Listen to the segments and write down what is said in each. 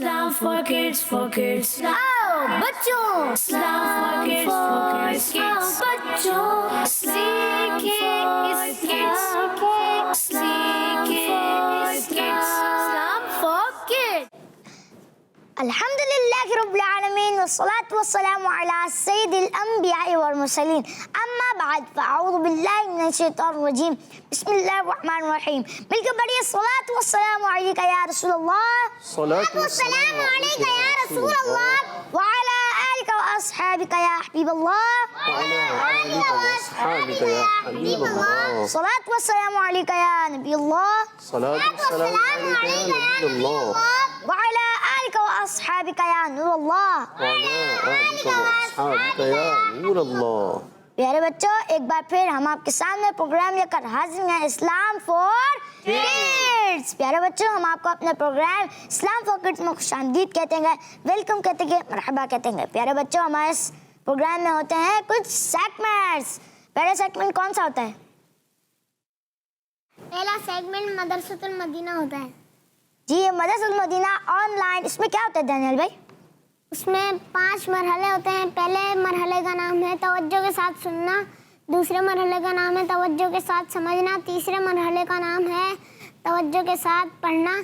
Islam for kids. आओ बच्चों, Islam for kids. बच्चों सीखे इस kids. सीखे इस kids. Islam for kids. अल्हम्दुलिल्लाहि रब्बिल आलमीन वस्सलातु वस्सलामु अला सय्यिदिल अंबिया'i वल मुरसलीन अम्मा बाद फअऊज़ु बिल्लाहि मिनश शैतानिर रजीम बिस्मिल्लाहिर रहमानिर रहीम मिलकर पढ़िए सलातु वस्सलामु अलैका या रसूलल्लाह सलातु वस्सलामु अलैका या रसूलल्लाह व अला आलिका व अस्हाबिका या हबीबल्लाह सलातु वस्सलामु अलैका या नबील्लाह وعلى آلك وأصحابك يا نور الله प्यारे बच्चों, एक बार फिर हम आपके सामने प्रोग्राम लेकर हाजिर हैं इस्लाम फॉर किड्स। प्यारे बच्चों, हम आपको अपने प्रोग्राम इस्लाम फॉर किड्स में खुशामदीद कहते हैं, वेलकम कहते हैं, मरहबा कहते हैं। प्यारे बच्चों, हमारे इस प्रोग्राम में होते हैं कुछ सेगमेंट्स। पहला सेगमेंट कौन सा होता है? पहला सेगमेंट मदरसतुल मदीना होता है जी, ये मदरसतुल मदीना ऑनलाइन। इसमें क्या होता है दानियल भाई? उसमें 5 मरहले होते हैं। पहले मरहले का नाम है तवज्जो के साथ सुनना, दूसरे मरहले का नाम है तवज्जो के साथ समझना, तीसरे मरहले का नाम है तवज्जो के साथ पढ़ना,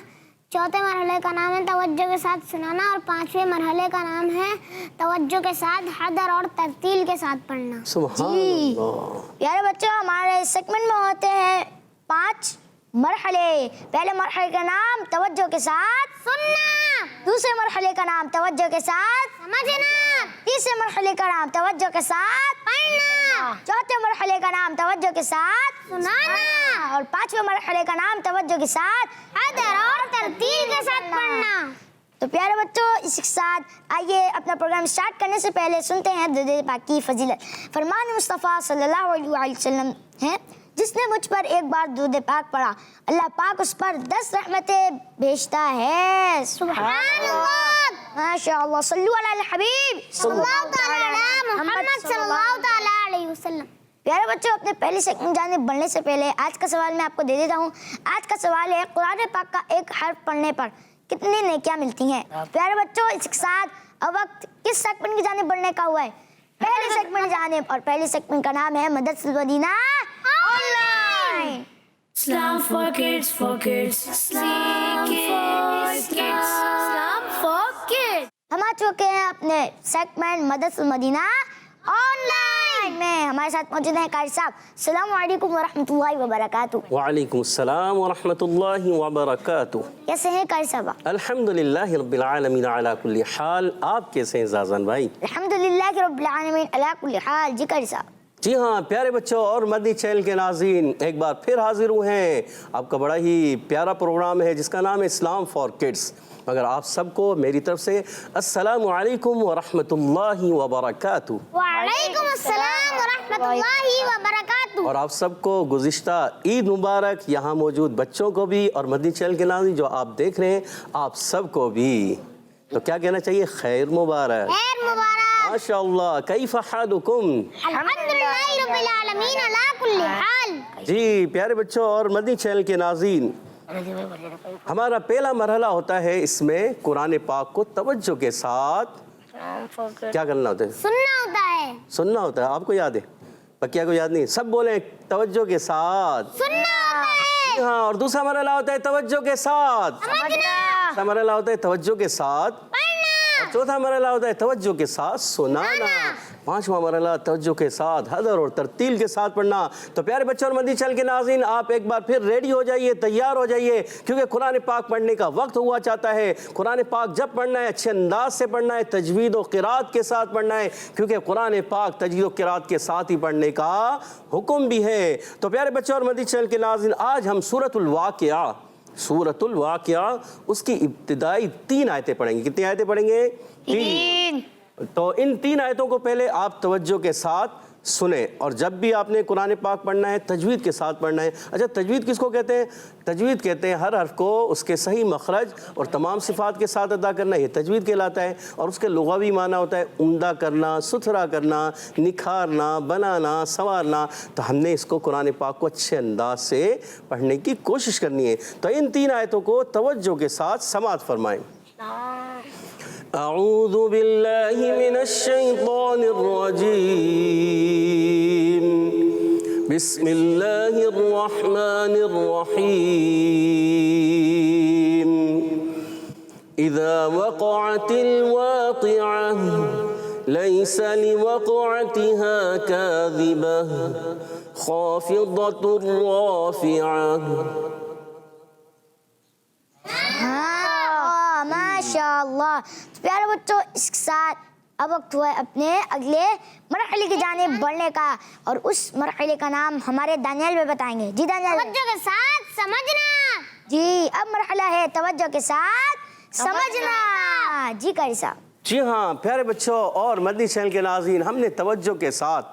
चौथे मरहले का नाम है तवज्जो के साथ सुनाना और 5वें मरहले का नाम है तवज्जो के साथ हदर और तरतील के साथ पढ़ना। जी प्यारे बच्चों, हमारे सेगमेंट में होते हैं 5 मरहले। पहले मरहले का नाम तवज्जो के साथ सुनना, दूसरे मरहले का नाम तवज्जो के साथ समझना, तीसरे मरहले का नाम तवज्जो के साथ पढ़ना, चौथे मरहले का नाम तवज्जो के साथ सुनाना और 5वें मरहले का नाम तवज्जो के साथ हदर और तरतील के साथ पढ़ना। तो प्यारे बच्चों, इसी के साथ आइए अपना प्रोग्राम स्टार्ट करने से पहले सुनते हैं दुरूद पाक की फजीलत। फरमान मुस्तफ़ा सल्लल्लाहु अलैहि वसल्लम है, जिसने मुझ पर एक बार दुरूद पाक पढ़ा, अल्लाह पाक उस पर 10 रहमतें भेजता है। सुभान अल्लाह, माशाअल्लाह। सल्लु अला हबीब सल्लल्लाहु तआला अला मुहम्मद सल्लल्लाहु तआला अलैहि वसल्लम। प्यारे बच्चों, अपने पहले सेगमेंट जाने बढ़ने से पहले आज का सवाल मैं आपको दे देता हूँ। आज का सवाल है, कुरान पाक का एक हर्फ पढ़ने पर कितनी नेकियां मिलती हैं? प्यारे बच्चों, इसके साथ अब वक्त किस सेगमेंट की जाने बढ़ने का हुआ है? पहले सेगमेंट जाने, और पहले सेगमेंट का नाम है मदरसतुल मदीना ऑनलाइन। Islam for kids. सीखे इस kids. Islam for kids. हम आ चुके हैं अपने सेगमेंट मदरसतुल मदीना ऑनलाइन में। हमारे साथ मौजूद हैं कारी साहब। अस्सलामु अलैकुम व रहमतुल्लाहि व बरकातुहू। वालेकुम अस्सलाम व रहमतुल्लाहि व बरकातुहू। कैसे हैं कारी साहब? अल्हम्दुलिल्लाहि रब्बिल आलमीन अला कुल्ली हाल। आप कैसे हैं जाज़न भाई? अल्हम्दुलिल्लाहि रब्बिल आलमीन अला कुल्ली हाल। जी कारी साहब। जी हाँ प्यारे बच्चों और मदनी चैनल के नाज़रीन, एक बार फिर हाजिर हुए हैं। आपका बड़ा ही प्यारा प्रोग्राम है जिसका नाम है इस्लाम फॉर किड्स। मगर आप सबको मेरी तरफ से अस्सलामु अलैकुम व रहमतुल्लाहि व बरकातुहू। वालेकुम अस्सलाम व रहमतुल्लाहि व बरकातुहू। और आप सबको गुज़िश्ता ईद मुबारक। यहाँ मौजूद बच्चों को भी और मदनी चैनल के नाज़रीन जो आप देख रहे हैं आप सबको भी, तो क्या कहना चाहिए? खैर मुबारक, खैर मुबारक। माशाअल्लाह। कैफ़ हालुकुम? अल्हम्दुलिल्लाहि रब्बिल आलमीन अला कुल्ली हाल। जी प्यारे बच्चों और मदनी चैनल के नाज़रीन, हमारा पहला मरहला होता है इसमें कुरान पाक को तवज्जो के साथ क्या करना होता है? सुनना होता है। सुनना होता है। आपको याद है? पक्किया को याद नहीं? सब बोले तवज्जो के साथ सुनना होता है। हाँ। और दूसरा मरहला होता है तवज्जो के साथ, समझना, तीसरा मरहला होता है तवज्जो के साथ, पढ़ना, चौथा मरहला होता है तवज्जो के साथ सुनाना, पांचवा मरहला तवज्जो के साथ हदर और तरतील के साथ पढ़ना। तो प्यारे बच्चों और मदनी चैनल के नाज़रीन, आप एक बार फिर रेडी हो जाइए, तैयार हो जाइए, क्योंकि कुरान पाक पढ़ने का वक्त हुआ चाहता है। कुरान पाक जब पढ़ना है अच्छे अंदाज से पढ़ना है, तजवीद और क़िराअत के साथ पढ़ना है, क्योंकि कुरान पाक तजवीद और क़िराअत के साथ ही पढ़ने का हुक्म भी है। तो प्यारे बच्चों और मदनी चैनल के नाज़रीन, आज हम सूरतुल वाक़िया उसकी इब्तिदाई 3 आयतें पढ़ेंगे। कितनी आयतें पढ़ेंगे? 3। तो इन 3 आयतों को पहले आप तवज्जो के साथ सुने, और जब भी आपने कुरान पाक पढ़ना है तजवीद के साथ पढ़ना है। अच्छा, तजवीद किसको कहते हैं? तजवीद कहते हैं हर हर्फ को उसके सही मखरज और तमाम सिफ़ात के साथ अदा करना, ये तजवीद कहलाता है। और उसके लुग़वी माना होता है उम्दा करना, सुथरा करना, निखारना, बनाना, संवारना। तो हमने इसको कुरान पाक को अच्छे अंदाज से पढ़ने की कोशिश करनी है। तो इन 3 आयतों को तवज्जो के साथ समाअत फरमाएँ। اعوذ باللہ من الشیطان الرجیم بسم اللہ الرحمن الرحیم اذا وقعت الواقعہ لیس لوقعتها کاذبہ خافضۃ رافعہ. ہاں ماشاء اللہ. تو پیارے بچوں اس کے ساتھ اب وقت ہوا ہے اپنے اگلے مرحلے کی جانب بڑھنے کا اور اس مرحلے کا نام ہمارے دانیال بھی بتائیں گے. جی دانیال توجہ کے ساتھ سمجھنا. جی اب مرحلہ ہے توجہ کے ساتھ سمجھنا. جی قاری صاحب. جی ہاں پیارے بچوں اور مدنی چینل کے ناظرین، ہم نے توجہ کے ساتھ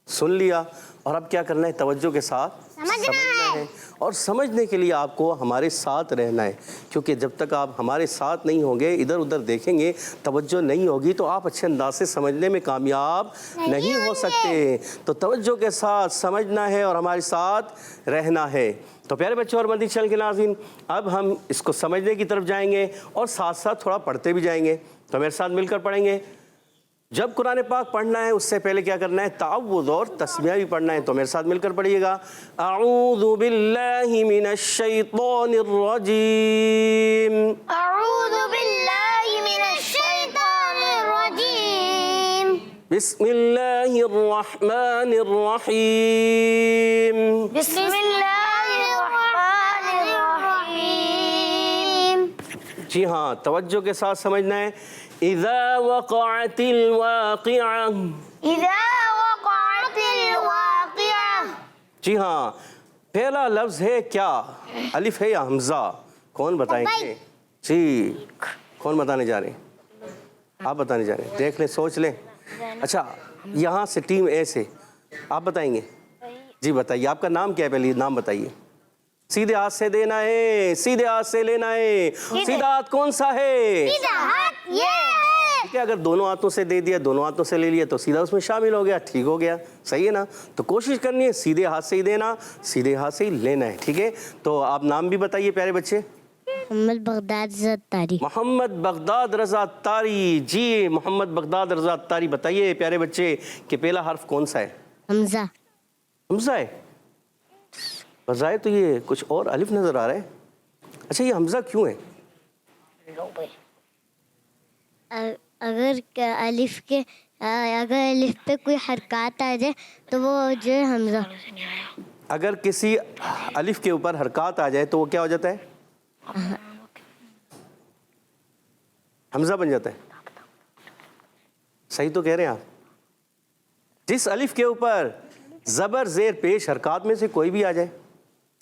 سن لیا اور اب کیا کرنا ہے؟ توجہ کے ساتھ سمجھنا ہے. اور سمجھنے کے لیے آپ کو ہمارے ساتھ رہنا ہے، کیونکہ جب تک آپ ہمارے ساتھ نہیں ہوں گے، ادھر ادھر دیکھیں گے، توجہ نہیں ہوگی تو آپ اچھے انداز سے سمجھنے میں کامیاب نہیں ہو سکتے. تو توجہ کے ساتھ سمجھنا ہے اور ہمارے ساتھ رہنا ہے. تو پیارے بچوں اور مدنی چینل کے ناظرین، اب ہم اس کو سمجھنے کی طرف جائیں گے اور ساتھ ساتھ تھوڑا پڑھتے بھی جائیں گے. تو میرے ساتھ مل کر پڑھیں گے. جب قرآن پاک پڑھنا ہے اس سے پہلے کیا کرنا ہے؟ تعوذ اور تسمیہ بھی پڑھنا ہے. تو میرے ساتھ مل کر پڑھیے گا. اعوذ باللہ من الشیطان الرجیم. اعوذ باللہ من الشیطان الرجیم. بسم اللہ الرحمن الرحیم. بسم اللہ الرحمن الرحیم. جی ہاں توجہ کے ساتھ سمجھنا ہے. اذا وقعت الواقعہ. اذا وقعت الواقعہ. جی ہاں پہلا لفظ ہے کیا؟ الف ہے یا حمزہ؟ کون بتائیں گے؟ جی کون بتانے جا رہے ہیں؟ آپ بتانے جا رہے ہیں. دیکھ لیں، سوچ لیں. اچھا یہاں سے ٹیم اے سے آپ بتائیں گے. جی بتائیے آپ کا نام کیا ہے؟ پہلے نام بتائیے. سیدھے ہاتھ سے دینا ہے، سیدھے ہاتھ سے لینا ہے. سیدھا ہاتھ کون سا ہے؟ سیدھا ہاتھ یہ ہے. ٹھیک ہے، اگر دونوں ہاتھوں سے دے دیا، دونوں ہاتھوں سے لے لیا تو سیدھا اس میں شامل ہو گیا. ٹھیک ہو گیا، صحیح ہے نا؟ تو کوشش کرنی ہے سیدھے ہاتھ سے ہی دینا، سیدھے ہاتھ سے ہی لینا ہے. ٹھیک ہے، تو آپ نام بھی بتائیے پیارے بچے. محمد بغداد رضا تاری. محمد بغداد رضا تاری. جی محمد بغداد رضا تاری بتائیے پیارے بچے کہ پہلا حرف کون سا ہے؟ حمزہ. حمزہ ہے. بظاہر تو یہ کچھ اور الف نظر آ رہا ہے. اچھا یہ حمزہ کیوں ہے؟ اگر الف پہ کوئی حرکات آ جائے تو وہ جو ہے حمزہ. اگر کسی الف کے اوپر حرکات آ جائے تو وہ کیا ہو جاتا ہے؟ حمزہ بن جاتا ہے. صحیح تو کہہ رہے ہیں آپ. جس الف کے اوپر زبر زیر پیش حرکات میں سے کوئی بھی آ جائے.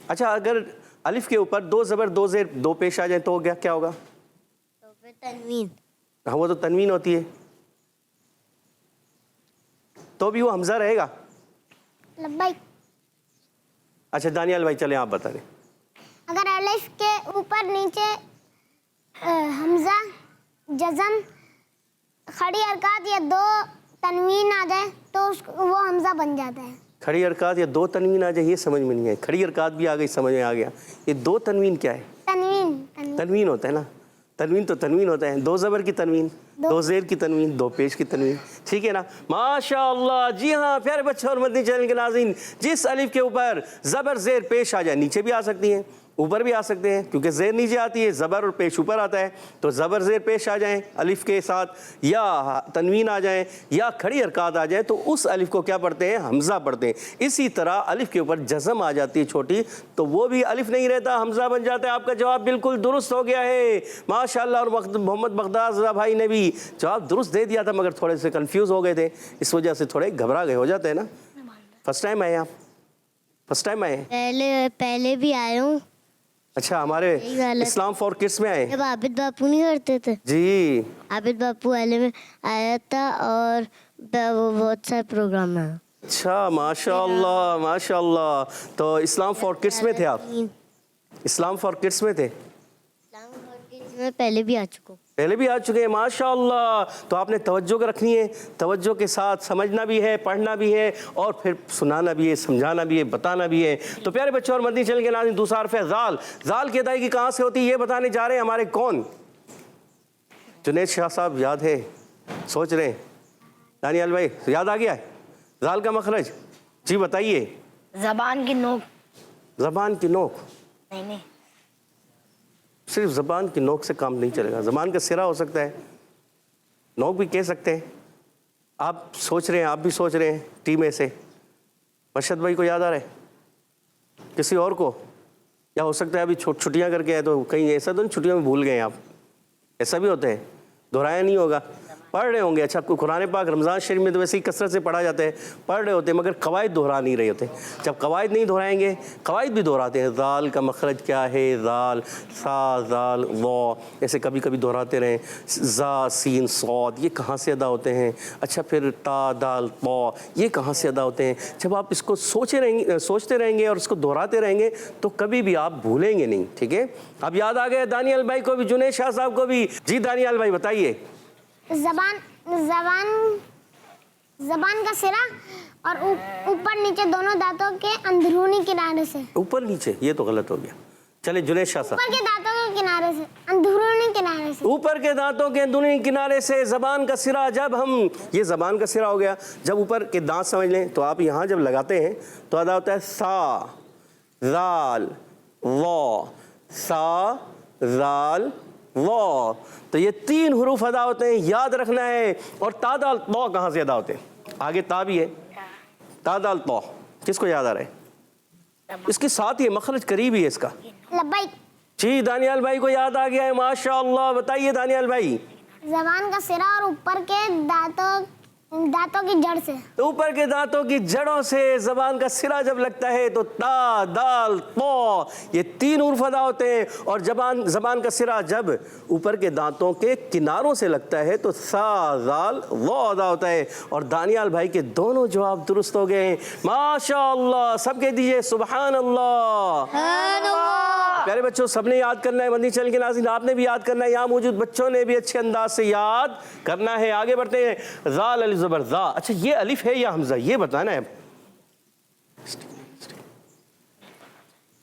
اچھا اگر الف کے اوپر دو زبر دو زیر دو پیش آ جائیں تو کیا ہوگا؟ تو پھر تنوین. ہاں وہ تو تنوین ہوتی ہے، تو بھی وہ حمزہ رہے گا. لبیک. اچھا دانیال بھائی چلیں آپ بتا دیں. اگر الف کے اوپر نیچے حمزہ جزم کھڑی حرکات یا دو تنوین آ جائے تو وہ حمزہ بن جاتا ہے. کھڑی حرکات یا دو تنوین آ جائے، یہ سمجھ میں نہیں ہے. کھڑی حرکات بھی آ گئی، سمجھ میں آ گیا. یہ دو تنوین کیا ہے؟ تنوین ہوتا ہے نا. تنوین تو تنوین ہوتا ہے. دو زبر کی تنوین، دو زیر کی تنوین، دو پیش کی تنوین. ٹھیک ہے نا؟ ماشاء اللہ. جی ہاں پیارے بچوں اور مدنی چینل کے ناظرین، جس الف کے اوپر زبر زیر پیش آ جائے، نیچے بھی آ سکتی ہیں اوپر بھی آ سکتے ہیں، کیونکہ زیر نیچے آتی ہے، زبر اور پیش اوپر آتا ہے. تو زبر زیر پیش آ جائیں الف کے ساتھ، یا تنوین آ جائیں، یا کھڑی حرکات آ جائیں تو اس الف کو کیا پڑھتے ہیں؟ حمزہ پڑھتے ہیں. اسی طرح الف کے اوپر جزم آ جاتی ہے چھوٹی، تو وہ بھی الف نہیں رہتا، حمزہ بن جاتا ہے. آپ کا جواب بالکل درست ہو گیا ہے ماشاءاللہ. اور محمد بغداد رضا بھائی نے بھی جواب درست دے دیا تھا، مگر تھوڑے سے کنفیوز ہو گئے تھے، اس وجہ سے تھوڑے گھبرا گئے. ہو جاتے ہیں نا. فرسٹ ٹائم آئے آپ؟ فرسٹ ٹائم آئے؟ پہلے بھی آئے ہوں. اچھا ہمارے اسلام فار کڈس میں آئے؟ جب عابد باپو نہیں کرتے تھے. جی عابد باپو والے میں آیا تھا اور وہ بہت سارے پروگرام میں. اچھا ماشاء اللہ ماشاء اللہ. تو اسلام فار کڈس میں تھے آپ؟ اسلام فار کڈس میں تھے؟ میں پہلے بھی آ چکا ہوں. پہلے بھی آ چکے ہیں ماشاء اللہ. تو آپ نے توجہ رکھنی ہے، توجہ کے ساتھ سمجھنا بھی ہے، پڑھنا بھی ہے، اور پھر سنانا بھی ہے، سمجھانا بھی ہے، بتانا بھی ہے. تو پیارے بچوں اور مدنی چینل کے ناظرین، دوسرا حرف ہے زال. زال کی ادائیگی کہاں سے ہوتی ہے یہ بتانے جا رہے ہیں ہمارے کون؟ जुनैद शाह साहब याद है, सोच रहे हैं? दानियाल भाई याद आ गया है जाल का मखरज? जी बताइए। जबान की नोक। ज़बान की नोक? नहीं, सिर्फ ज़बान की नोक से काम नहीं चलेगा, ज़बान का सिरा हो सकता है, नोक भी कह सकते हैं। आप सोच रहे हैं, आप भी सोच रहे हैं टीम में से, मर्शद भाई को याद आ रहा है? किसी और को? या हो सकता है अभी छुट्टियां करके आए तो कहीं ऐसा तो नहीं छुट्टियों में भूल गए आप? ऐसा भी होता है, दोहराया नहीं होगा, पढ़ रहे होंगे। अच्छा, आपको कुरान पाक रमज़ान शरीफ में तो वैसे ही कसरत से पढ़ा जाता है, पढ़ रहे होते हैं, मगर कवायद दोहरा नहीं रहे होते। जब कवायद नहीं दोहराएंगे, कवायद भी दोहराते हैं। दाल का मखरज क्या है? दाल, सा, दाल, वो, ऐसे कभी कभी दोहराते रहें। जा, सीन, सौद, ये कहाँ से अदा होते हैं? अच्छा, फिर ता, दाल, पौ, ये कहाँ से अदा होते हैं? जब आप इसको सोचते रहेंगे और इसको दोहराते रहेंगे तो कभी भी आप भूलेंगे नहीं, ठीक है? अब याद आ गया दानियाल भाई को भी, जुनैद शाह साहब को भी। जी दानियाल भाई बताइए। जबान का सिरा और ऊपर नीचे दोनों दांतों के अंदरूनी किनारे से। ऊपर नीचे? ये तो गलत हो गया। चले जुनैद शाह साहब। ऊपर के दांतों के किनारे से, अंदरूनी किनारे से। ऊपर के दांतों के अंदरूनी किनारे से ज़बान का सिरा, जब हम, ये ज़बान का सिरा हो गया। जब ऊपर के दांत समझ लें तो आप यहाँ जब लगाते हैं तो अदा होता है सा, जाल, वो, सा, जाल, वो। तो ये 3 हुरूफ अदा होते हैं, याद रखना है। और ता, दाल, तौ कहाँ से अदा होते हैं? आगे ता भी है, ता, दाल, तौ। किसको याद आ रहा है? इसके साथ ही मखरज करीब ही है इसका। लब्बैक। जी दानियाल भाई को याद आ गया है, माशाअल्लाह। बताइए दानियाल भाई। जबान का सिरा और ऊपर के दांतों की जड़ से। ऊपर के दांतों की जड़ों से ज़बान का सिरा जब लगता है तो ता, दाल, तौ, ये 3 हुरूफ अदा होते हैं। और ज़बान का सिरा जब ऊपर के दांतों के किनारों से लगता है तो सा, दाल, वो अदा होता है। और दानियाल भाई के दोनों जवाब दुरुस्त हो गए हैं, माशाअल्लाह। सब कह दीजिए सुभान अल्लाह। प्यारे बच्चों, सबने याद करना है। मदनी चैनल के नाज़रीन, आपने भी याद करना है, यहाँ मौजूद बच्चों ने भी अच्छे अंदाज से याद करना है। आगे बढ़ते हैं। ज़ाल, अलिफ, ज़बर, ज़ा। अच्छा, ये अलिफ है या हमज़ा, ये बताना है।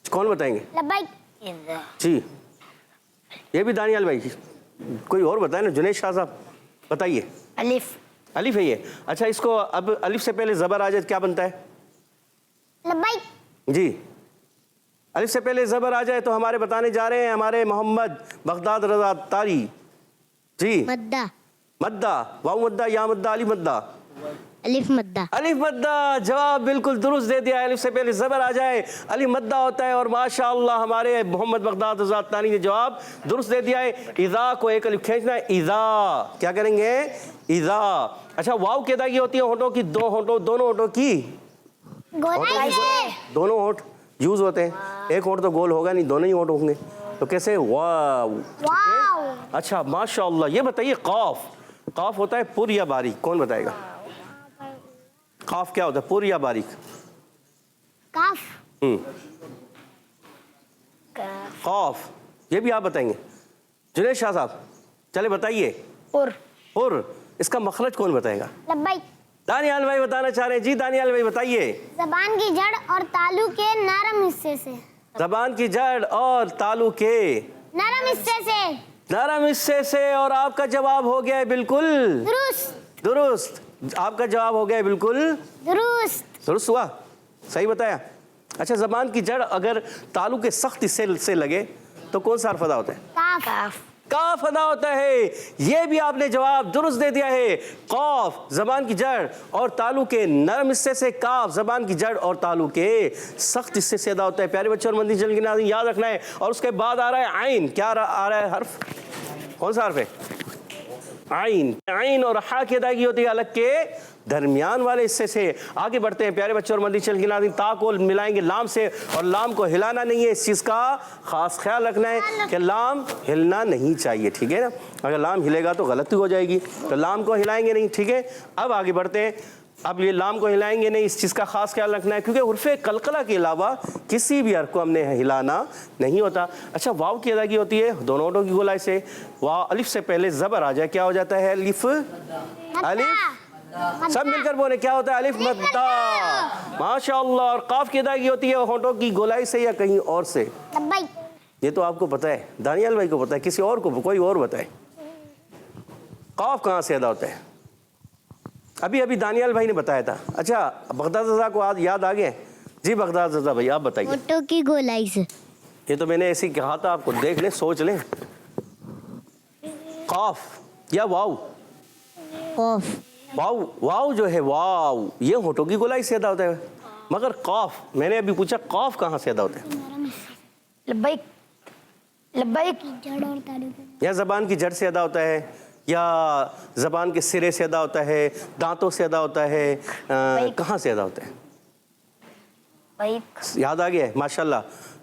कौन बताएंगे? लब्बैक। जी, ये भी दानियाल भाई। कोई और बताए ना, जुनैद शाह साहब बताइए। अलिफ। अलिफ है ये? अच्छा, इसको अब अलिफ से पहले ज़बर आ जाए क्या बनता है? लब्बैक। जी, अलिफ से पहले ज़बर आ जाए तो हमारे बताने जा रहे हैं हमारे मोहम्मद बगदाद रज़ा तारी जी। मद्दा। मद्दा, वाव मद्दा, या मद्दा, अलिफ मद्दा? अलिफ मद्दा। अलिफ मद्दा। जवाब बिल्कुल दुरुस्त दे दिया। अलिफ से पहले ज़बर आ जाए, अलिफ मद्दा होता है। और माशाअल्लाह हमारे मोहम्मद बगदाद रज़ा तारी ने जवाब दुरुस्त दे दिया है। इज़ा को एक अलिफ खींचना है, इज़ा। क्या करेंगे? इज़ा। अच्छा, वाव की अदायगी होती है होंठों की, दोनों होंठों की गोलाई से। दोनों होंठ यूज होते हैं। एक होंठ तो गोल होगा नहीं, दोनों ही होंठ होंगे, तो कैसे? वाव। वाव। अच्छा, माशाअल्लाह। ये बताइए, काफ, काफ होता है पुर या बारीक? कौन बताएगा? काफ क्या होता है, पुर या बारीक? काफ। काफ, ये भी आप बताएंगे? जुनैद शाह साहब चले बताइए। पुर, इसका मखरज कौन बताएगा? लब्बैक। दानियाल भाई बताना चाह रहे हैं। जी दानियाल भाई बताइए। जबान की जड़ और तालू के नरम हिस्से से। ज़बान की जड़ और तालू के नरम हिस्से से। नरम हिस्से से। और आपका जवाब हो गया है बिल्कुल दुरुस्त। आपका जवाब हो गया है बिल्कुल दुरुस्त हुआ, सही बताया। अच्छा, ज़बान की जड़ अगर तालू के सख्त हिस्से से लगे तो कौन सा हर्फ अदा होता है? काफ। काफ अदा होता है। ये भी आपने जवाब दुरुस्त दे दिया है। कौफ ज़बान की जड़ और तालू के नरम हिस्से से, काफ ज़बान की जड़ और तालू के सख्त हिस्से से अदा होता है। प्यारे बच्चों और मदनी चैनल के नाज़रीन, याद रखना है। और उसके बाद आ रहा है आइन। क्या आ रहा है हर्फ? कौन सा हर्फ है? आइन। आइन और हा की अदायगी होती है अलग के दरमियान वाले हिस्से से। आगे बढ़ते हैं प्यारे बच्चों और मदनी चैनल के नाज़रीन, ता को मिलाएंगे लाम से, और लाम को हिलाना नहीं है। इस चीज़ का खास ख्याल रखना है कि लाम हिलना नहीं चाहिए, ठीक है ना? अगर लाम हिलेगा तो गलती हो जाएगी, तो लाम को हिलाएंगे नहीं, ठीक है? अब आगे बढ़ते हैं। अब ये लाम को हिलाएंगे नहीं, इस चीज़ का खास ख्याल रखना है, क्योंकि हुर्फ़े कलकला के अलावा किसी भी हर्फ को हमने हिलाना नहीं होता। अच्छा, वाव की अदायगी होती है दोनों होठों की गोलाई से। वाव, अलिफ से पहले ज़बर आ जाए क्या हो जाता है? अलिफ। अलिफ, सब मिलकर बोले क्या होता है? अलिफ मद्दा। माशाअल्लाह। और काफ की अदायगी होती है होठों की गोलाई से या कहीं और से? लब्बैक। ये तो आपको पता है, दानियाल भाई को पता है, किसी और को कोई और बताए? قاف کہاں سے ادا ہوتا ہے؟ ابھی ابھی دانیال بھائی نے بتایا تھا. اچھا بغداد رضا کو یاد آ گیا؟ جی بغداد رضا بھائی آپ بتائیے. فوٹو کی گولائی سے. یہ تو میں نے ایسے ہی کہا تھا آپ کو, دیکھ لیں سوچ لیں. قاف یا واو؟ قاف. واو, واو جو ہے واو یہ ہونٹوں کی گولائی سے ادا ہوتا ہے, مگر قاف میں نے ابھی پوچھا قاف کہاں سے ادا ہوتا ہے؟ لبیک لبیک. جڑ اور تعلق یا زبان کی جڑ سے ادا ہوتا ہے, یا زبان کے سرے سے ادا ہوتا ہے, دانتوں سے ادا ہوتا ہے, کہاں سے ادا ہوتا ہے؟ یاد آ گیا ہے ماشاءاللہ.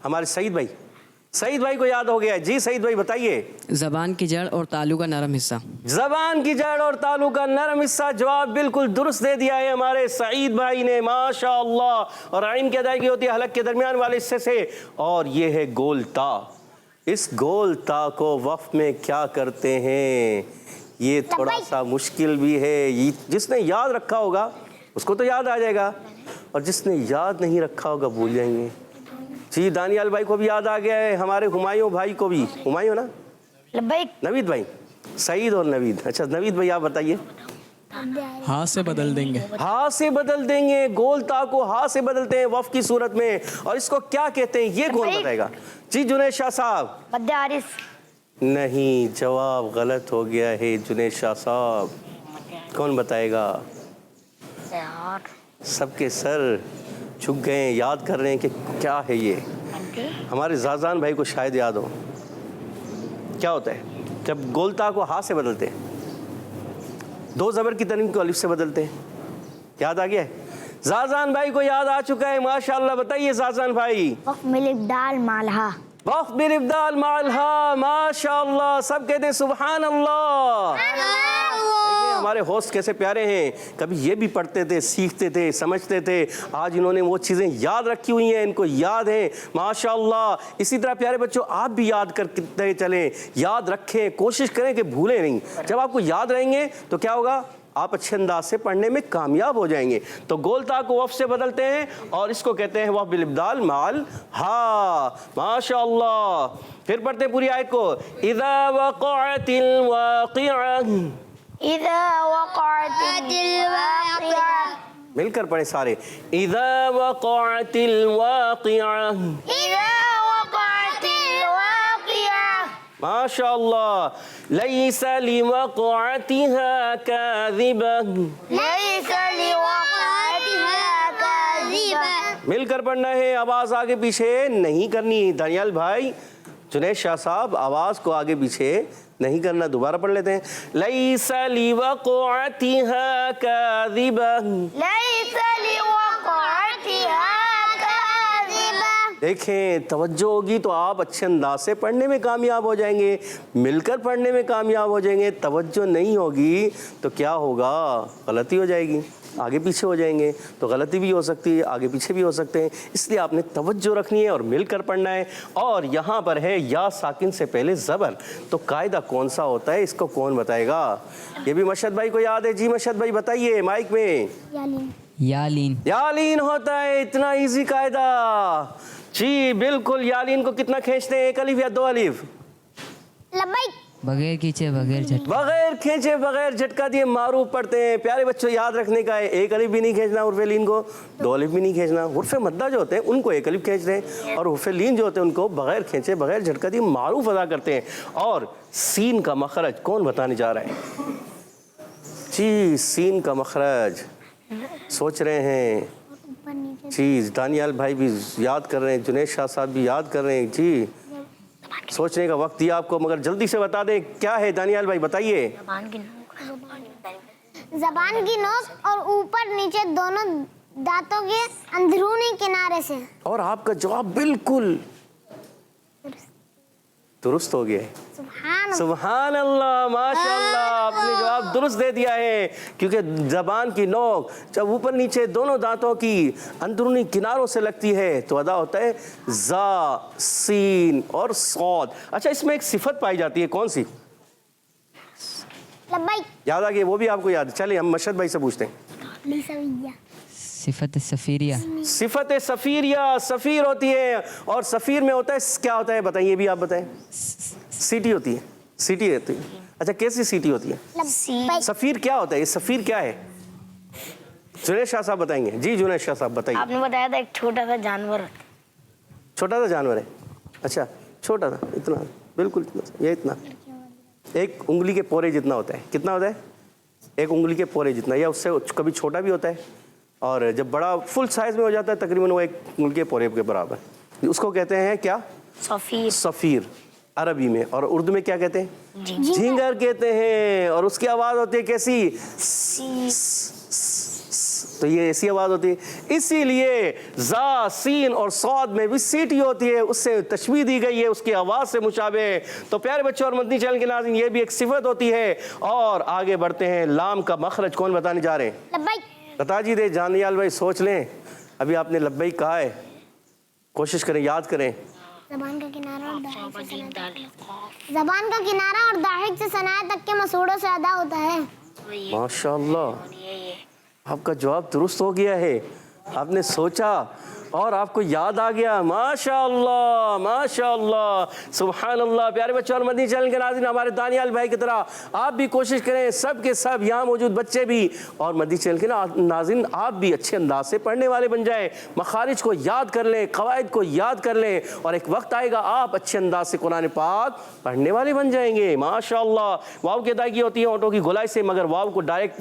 ہمارے سعید بھائی کو یاد ہو گیا ہے. جی سعید بھائی بتائیے. زبان کی جڑ اور تالو کا نرم حصہ. زبان کی جڑ اور تالو کا نرم حصہ, جواب بالکل درست دے دیا ہے ہمارے سعید بھائی نے ماشاءاللہ. اور عین کی ادائیگی ہوتی ہے حلق کے درمیان والے حصے سے, اور یہ ہے گول تا. اس گول تا کو وقف میں کیا کرتے ہیں؟ یہ تھوڑا سا مشکل بھی ہے. جس نے یاد رکھا ہوگا اس کو تو یاد آ جائے گا, اور جس نے یاد نہیں رکھا ہوگا بھول جائیں گے. جی دانیال بھائی کو بھی یاد آ گیا ہے, ہمارے ہمایوں بھائی کو بھی. ہمایوں نا, لبیک. نوید بھائی, سعید اور نوید. اچھا نوید بھائی آپ بتائیے. ہاتھ سے بدل دیں گے. ہاتھ سے بدل دیں گے. گول تا کو ہاتھ سے بدلتے ہیں وقف کی صورت میں, اور اس کو کیا کہتے ہیں یہ کون بتائے گا؟ جی جنید شاہ صاحب. مد عارف. نہیں, جواب غلط ہو گیا ہے جنید شاہ صاحب. کون بتائے گا؟ سب کے سر جھک گئے ہیں, یاد کر رہے ہیں کہ کیا ہے یہ. ہمارے زازان بھائی کو شاید یاد ہو. کیا ہوتا ہے جب گولتا کو ہاتھ سے بدلتے ہیں؟ دو زبر کی تنوین کو الف سے بدلتے ہیں. یاد آ گیا ہے؟ زازان بھائی کو یاد آ چکا ہے ماشاءاللہ. بتائیے زازان بھائی. وقف میں الابدال مالہا. وقف بالابدال مالہا. ماشاءاللہ, سب کہتے ہیں سبحان اللہ. ہمارے ہوسٹ کیسے پیارے ہیں, کبھی یہ بھی پڑھتے تھے, سیکھتے تھے, سمجھتے تھے. آج انہوں نے وہ چیزیں یاد رکھی ہوئی ہیں, ان کو یاد ہیں ماشاءاللہ. اسی طرح پیارے بچوں آپ بھی یاد کرتے چلیں, یاد رکھیں, کوشش کریں کہ بھولیں نہیں. جب آپ کو یاد رہیں گے تو کیا ہوگا, آپ اچھے انداز سے پڑھنے میں کامیاب ہو جائیں گے. تو گول تا کو وقف سے بدلتے ہیں اور اس کو کہتے ہیں وقف بالابدال مال ہا. ماشاءاللہ. پھر پڑھتے ہیں پوری آیت کو. اذا وقعت الواقعہ. اذا وقعت الواقعہ. مل کر پڑھیں سارے. اذا وقعت الواقعہ. اذا وقعت الواقعہ. ماشاءاللہ. لیس لوقعتها کاذبہ. لیس لوقعتها کاذبہ. مل کر پڑھنا ہے, آواز آگے پیچھے نہیں کرنی. دانیال بھائی, جنید شاہ صاحب, آواز کو آگے پیچھے نہیں کرنا. دوبارہ پڑھ لیتے ہیں. لیس لوقعتها کاذبہ. لیس لوقعتها کاذبہ. دیکھیں توجہ ہوگی تو آپ اچھے انداز سے پڑھنے میں کامیاب ہو جائیں گے, مل کر پڑھنے میں کامیاب ہو جائیں گے. توجہ نہیں ہوگی تو کیا ہوگا, غلطی ہو جائے گی. آگے پیچھے ہو جائیں گے تو غلطی بھی ہو سکتی ہے, آگے پیچھے بھی ہو سکتے ہیں. اس لیے آپ نے توجہ رکھنی ہے اور مل کر پڑھنا ہے. اور یہاں پر ہے یا ساکن سے پہلے زبر, تو قاعدہ کون سا ہوتا ہے, اس کو کون بتائے گا؟ یہ بھی مشہد بھائی کو یاد ہے. جی مشہد بھائی بتائیے مائک میں. یالین. یالین ہوتا ہے. اتنا ایزی قاعدہ. جی بالکل. یالین کو کتنا کھینچتے ہیں, ایک الف یا دو الف؟ لبیک. بغیر کھینچے بغیر جھٹکے. بغیر کھینچے بغیر جھٹکا دیے معروف پڑھتے ہیں. پیارے بچوں یاد رکھنے کا ہے, ایک الف بھی نہیں کھینچنا حرف لین کو, دو الف بھی نہیں کھینچنا. حرف مدہ جو ہوتے ہیں ان کو ایک الف کھینچ رہے ہیں, اور حرف لین جو ہوتے ہیں ان کو بغیر کھینچے بغیر جھٹکا دیے معروف ادا کرتے ہیں. اور سین کا مخرج کون بتانے جا رہا ہے؟ جی سین کا مخرج سوچ رہے ہیں. جی دانیال بھائی بھی یاد کر رہے ہیں, جنید شاہ صاحب بھی یاد کر رہے ہیں. جی سوچنے کا وقت دیا آپ کو, مگر جلدی سے بتا دیں کیا ہے. دانیال بھائی بتائیے. زبان کی نوک اور اوپر نیچے دونوں دانتوں کے اندرونی کنارے سے. اور آپ کا جواب بالکل درست ہو گیا ہے. سبحان اللہ. ماشاء اللہ, آپ نے جواب درست دے دیا ہے. کیونکہ زبان کی نوک جب اوپر نیچے دونوں دانتوں کی اندرونی کناروں سے لگتی ہے تو ادا ہوتا ہے زا, سین اور صاد. اچھا اس میں ایک صفت پائی جاتی ہے, کون سی؟ لبیک. یاد آ گئی, وہ بھی آپ کو یاد ہے. چلیے ہم مشہد بھائی سے پوچھتے ہیں. صفت سفیریہ. صفت سفیریہ, سفیر ہوتی ہے, اور سفیر میں ہوتا ہے کیا ہوتا ہے بتائیے, بھی آپ بتائیں. سیٹی ہوتی ہے, سیٹی ہوتی ہے. अच्छा, कैसी सीटी होती है? सफ़ीर क्या होता है? ये सफ़ीर क्या है? जुनैद शाह साहब बताएंगे। जी जुनैद शाह साहब बताइए। आपने बताया था एक छोटा सा जानवर। छोटा सा जानवर है? अच्छा, छोटा सा, इतना, बिल्कुल इतना, ये इतना, एक उंगली के पोरे जितना होता है। कितना होता है? एक उंगली के पोरे जितना, या उससे कभी छोटा भी होता है, और जब बड़ा फुल साइज में हो जाता है तकरीबन वो एक उंगली के पोरे के बराबर। उसको कहते हैं क्या? सफीर। सफ़ीर अरबी में। और उर्दू में क्या कहते हैं? झींगर कहते हैं। और उसकी आवाज़ होती है कैसी? तो ये ऐसी आवाज़ होती है। इसीलिए जा, सीन और सौद में भी सीटी होती है, उससे तशबीह दी गई है उसकी आवाज़ से मुशाबे। तो प्यारे बच्चों और मदनी चैनल के नाज़रीन, ये भी एक सिफत होती है। और आगे बढ़ते हैं, लाम का मखरज कौन बताने जा रहे हैं? लब्बैक। बता जी दे जानियाल भाई, सोच लें। अभी आपने लब्बैक कहा है, कोशिश करें, याद करें। ज़बान का किनारा और दाहिक से सनाए, ज़बान का किनारा और दाहिक से सनाए तक के मसूड़ों से अदा होता है। माशाअल्लाह, आपका जवाब दुरुस्त हो गया है। आपने सोचा और आपको याद आ गया। माशाअल्लाह, माशाअल्लाह, सुभान अल्लाह। प्यारे बच्चों और मदनी चैनल के नाज़रीन, हमारे दानियाल भाई की तरह आप भी कोशिश करें, सब के सब यहाँ मौजूद बच्चे भी और मदनी चैनल के नाज़रीन आप भी अच्छे अंदाज से पढ़ने वाले बन जाएं, मखारिज को याद कर लें, कवायद को याद कर लें, और एक वक्त आएगा आप अच्छे अंदाज से कुरान पाक पढ़ने वाले बन जाएंगे। माशाअल्लाह। वाव की अदायगी होती है होंठों की गोलाई से, मगर वाव को डायरेक्ट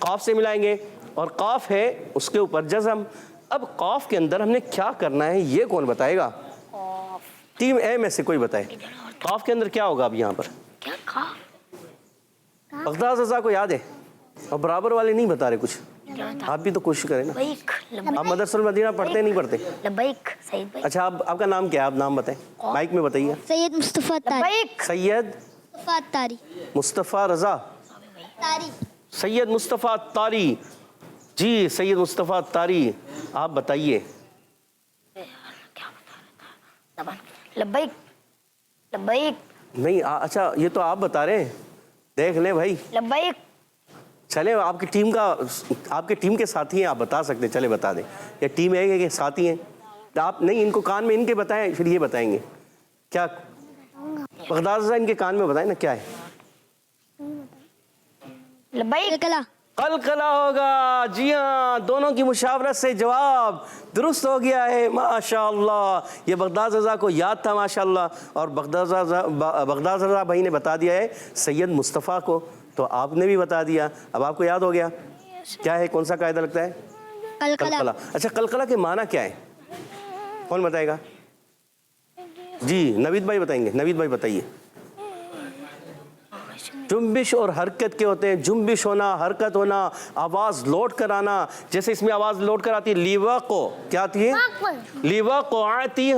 काफ से मिलाएंगे, और काफ है उसके ऊपर जज़म। अब काफ के अंदर हमने क्या करना है, ये कौन बताएगा? टीम ए में से कोई बताए, काफ के अंदर क्या होगा? अब यहाँ पर क्या कहा? बगदाद रज़ा को याद है, और बराबर वाले नहीं बता रहे कुछ। आप भी तो कोशिश करें ना। लब्बैक। आप मदरसुल मदीना पढ़ते नहीं पढ़ते? लब्बैक। सईद भाई। अच्छा, आपका नाम क्या है? आप नाम बताएं, माइक में बताइए। सैयद मुस्तफ़ा तारी। लब्बैक। सैयद मुस्तफ़ा तारी। मुस्तफ़ा रज़ा। तारी। सैयद मुस्तफ़ा तारी। जी सैयद मुस्तफ़ा तारी, आप बताइए। लब्बैक। लब्बैक। नहीं अच्छा, ये तो आप बता रहे हैं, देख लें भाई। लब्बैक। चले, आपकी टीम के साथी हैं, आप बता सकते हैं, चले बता दें। या टीम है के साथी हैं आप? नहीं, इनको कान में इनके बताएं, फिर ये बताएंगे क्या? बगदाद रज़ा इनके कान में बताएं ना क्या है। लब्बैक। कलकला होगा। जी हाँ, दोनों की मुशावरत से जवाब दुरुस्त हो गया है। माशाअल्लाह, ये बगदाद रज़ा को याद था माशाअल्लाह, और बगदाद रज़ा भाई ने बता दिया है सैयद मुस्तफ़ा को, तो आपने भी बता दिया। अब आपको याद हो गया क्या है, कौन सा कायदा लगता है? कलकला। अच्छा, कलकला के माना क्या है, कौन बताएगा? जी नवीद भाई बताएंगे। नवीद भाई बताइए। जुम्बिश और हरकत के होते हैं। जुम्बिश होना, हरकत होना, आवाज़ लौट कर आना। जैसे इसमें आवाज़ लौट कर आती है, लीवा को क्या आती है? लीवा को आती है।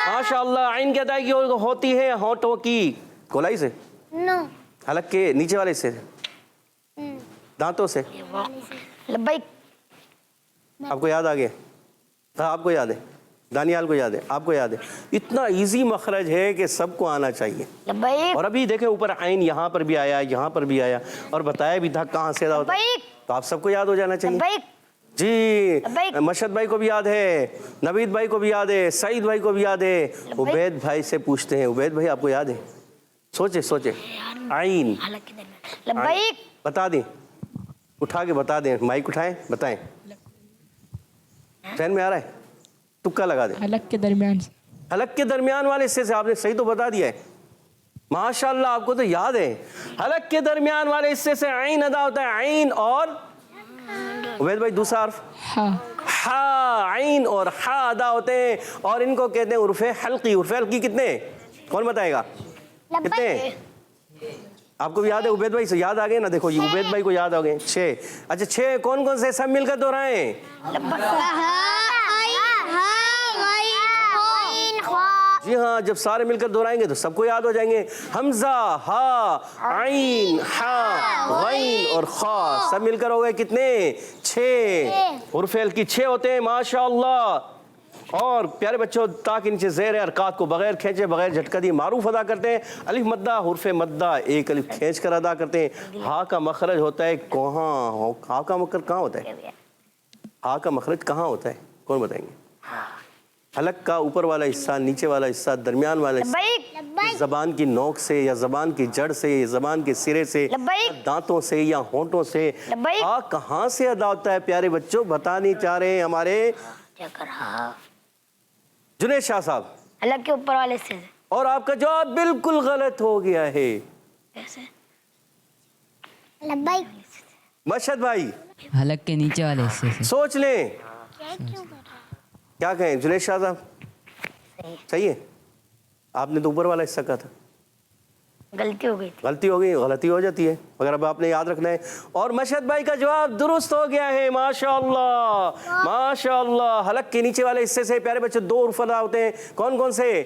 माशाअल्लाह। आइन की अदायगी होती है होठों की गोलाई से, हलक के नीचे वाले से, दांतों से। लब्बैक। आपको याद आ गया? हाँ, आपको याद है, दानियाल को याद है, आपको याद है। इतना इजी मखरज है कि सबको आना चाहिए। लब्बैक। और अभी देखें ऊपर आइन यहाँ पर भी आया, यहाँ पर भी आया, और बताया भी था कहाँ से होता है, तो आप सबको याद हो जाना चाहिए। लब्बैक। जी मशद भाई को भी याद है, नवीद भाई को भी याद है, सईद भाई को भी याद है। उबैद भाई से पूछते हैं, उबैद भाई आपको याद है? सोचे सोचे। आइन लब्बैक। बता दें, उठा के बता दें, माइक उठाएं, बताएं। फैन में आ रहा है? तुक्का लगा दे। हलक के दरमियान से। हलक के दरमियान वाले हिस्से से आपने सही तो बता दिया है। माशाअल्लाह, आपको तो याद है। हलक के दरमियान वाले हिस्से से आइन अदा होता है। आइन और उबैद भाई दूसरा हर्फ हा, आइन और हा अदा होते हैं, और इनको कहते हैं उर्फे हल्की। उर्फे हल्की कितने, कौन बताएगा कितने? आपको भी याद है? उबैद भाई से याद आ गए ना, देखो ये उबैद भाई को याद आ गए 6। अच्छा 6 कौन कौन से, सब मिलकर दोहराएं। जी हाँ, जब सारे मिलकर दोहराएंगे तो सबको याद हो जाएंगे। हमजा, हा, आइन, हा, गैन और खा, सब मिलकर हो गए कितने? 6। उर्फे हल्की 6 होते हैं। माशाअल्लाह। और प्यारे बच्चों, ताकि नीचे ज़ेर हरकत को बगैर खींचे, बगैर झटका दिए मारूफ अदा करते हैं। अलिफ मद्दा, हुर्फे मद्दा, एक अलिफ खींच कर अदा करते हैं। हा का मखरज होता है कहाँ? हा का मखरज कहाँ होता है? हा का मखरज कहाँ होता है, कौन बताएंगे? حلق کا اوپر والا حصہ، نیچے والا حصہ، درمیان والا حصہ، لبیک زبان کی نوک سے یا زبان کی جڑ سے یا زبان کے سرے سے، لبیک دانتوں سے یا ہونٹوں سے، لبیک کہاں سے ادا ہوتا ہے پیارے بچوں؟ بتا نہیں چاہ رہے ہیں ہمارے کیا کر رہا جنید شاہ صاحب، حلق کے اوپر والے سے اور آپ کا جواب بالکل غلط ہو گیا ہے۔ کیسے؟ لبیک مشہد بھائی حلق کے نیچے والے حصے سے۔ سوچ لیں، کیا کہیں جنید شاہ صاحب؟ صحیح ہے، آپ نے تو اوپر والا حصہ کہا تھا، غلطی ہو گئی تھی۔ غلطی ہو گئی، غلطی ہو جاتی ہے، مگر اب آپ نے یاد رکھنا ہے۔ اور مشہد بھائی کا جواب درست ہو گیا ہے، ماشاءاللہ ماشاءاللہ۔ حلق کے نیچے والے حصے سے پیارے بچے دو حروف ادا ہوتے ہیں، کون کون سے؟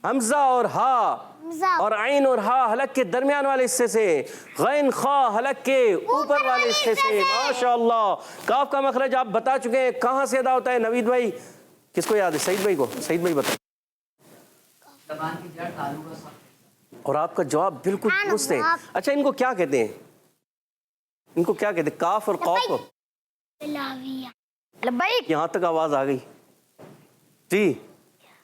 حمزہ اور ہا، اور عین اور ہا حلق کے درمیان والے حصے سے، غین خا حلق کے اوپر والے حصے سے، ماشاءاللہ۔ کاف کا مخرج آپ بتا چکے ہیں، کہاں سے ادا ہوتا ہے نوید بھائی؟ کس کو یاد ہے؟ سعید بھائی کو، سعید بھائی بتائیں۔ اور آپ کا جواب بالکل درست ہے۔ اچھا ان کو کیا کہتے ہیں؟ ان کو کیا کہتے ہیں؟ کاف اور قاف کو؟ لبیک یہاں تک آواز آ گئی جی،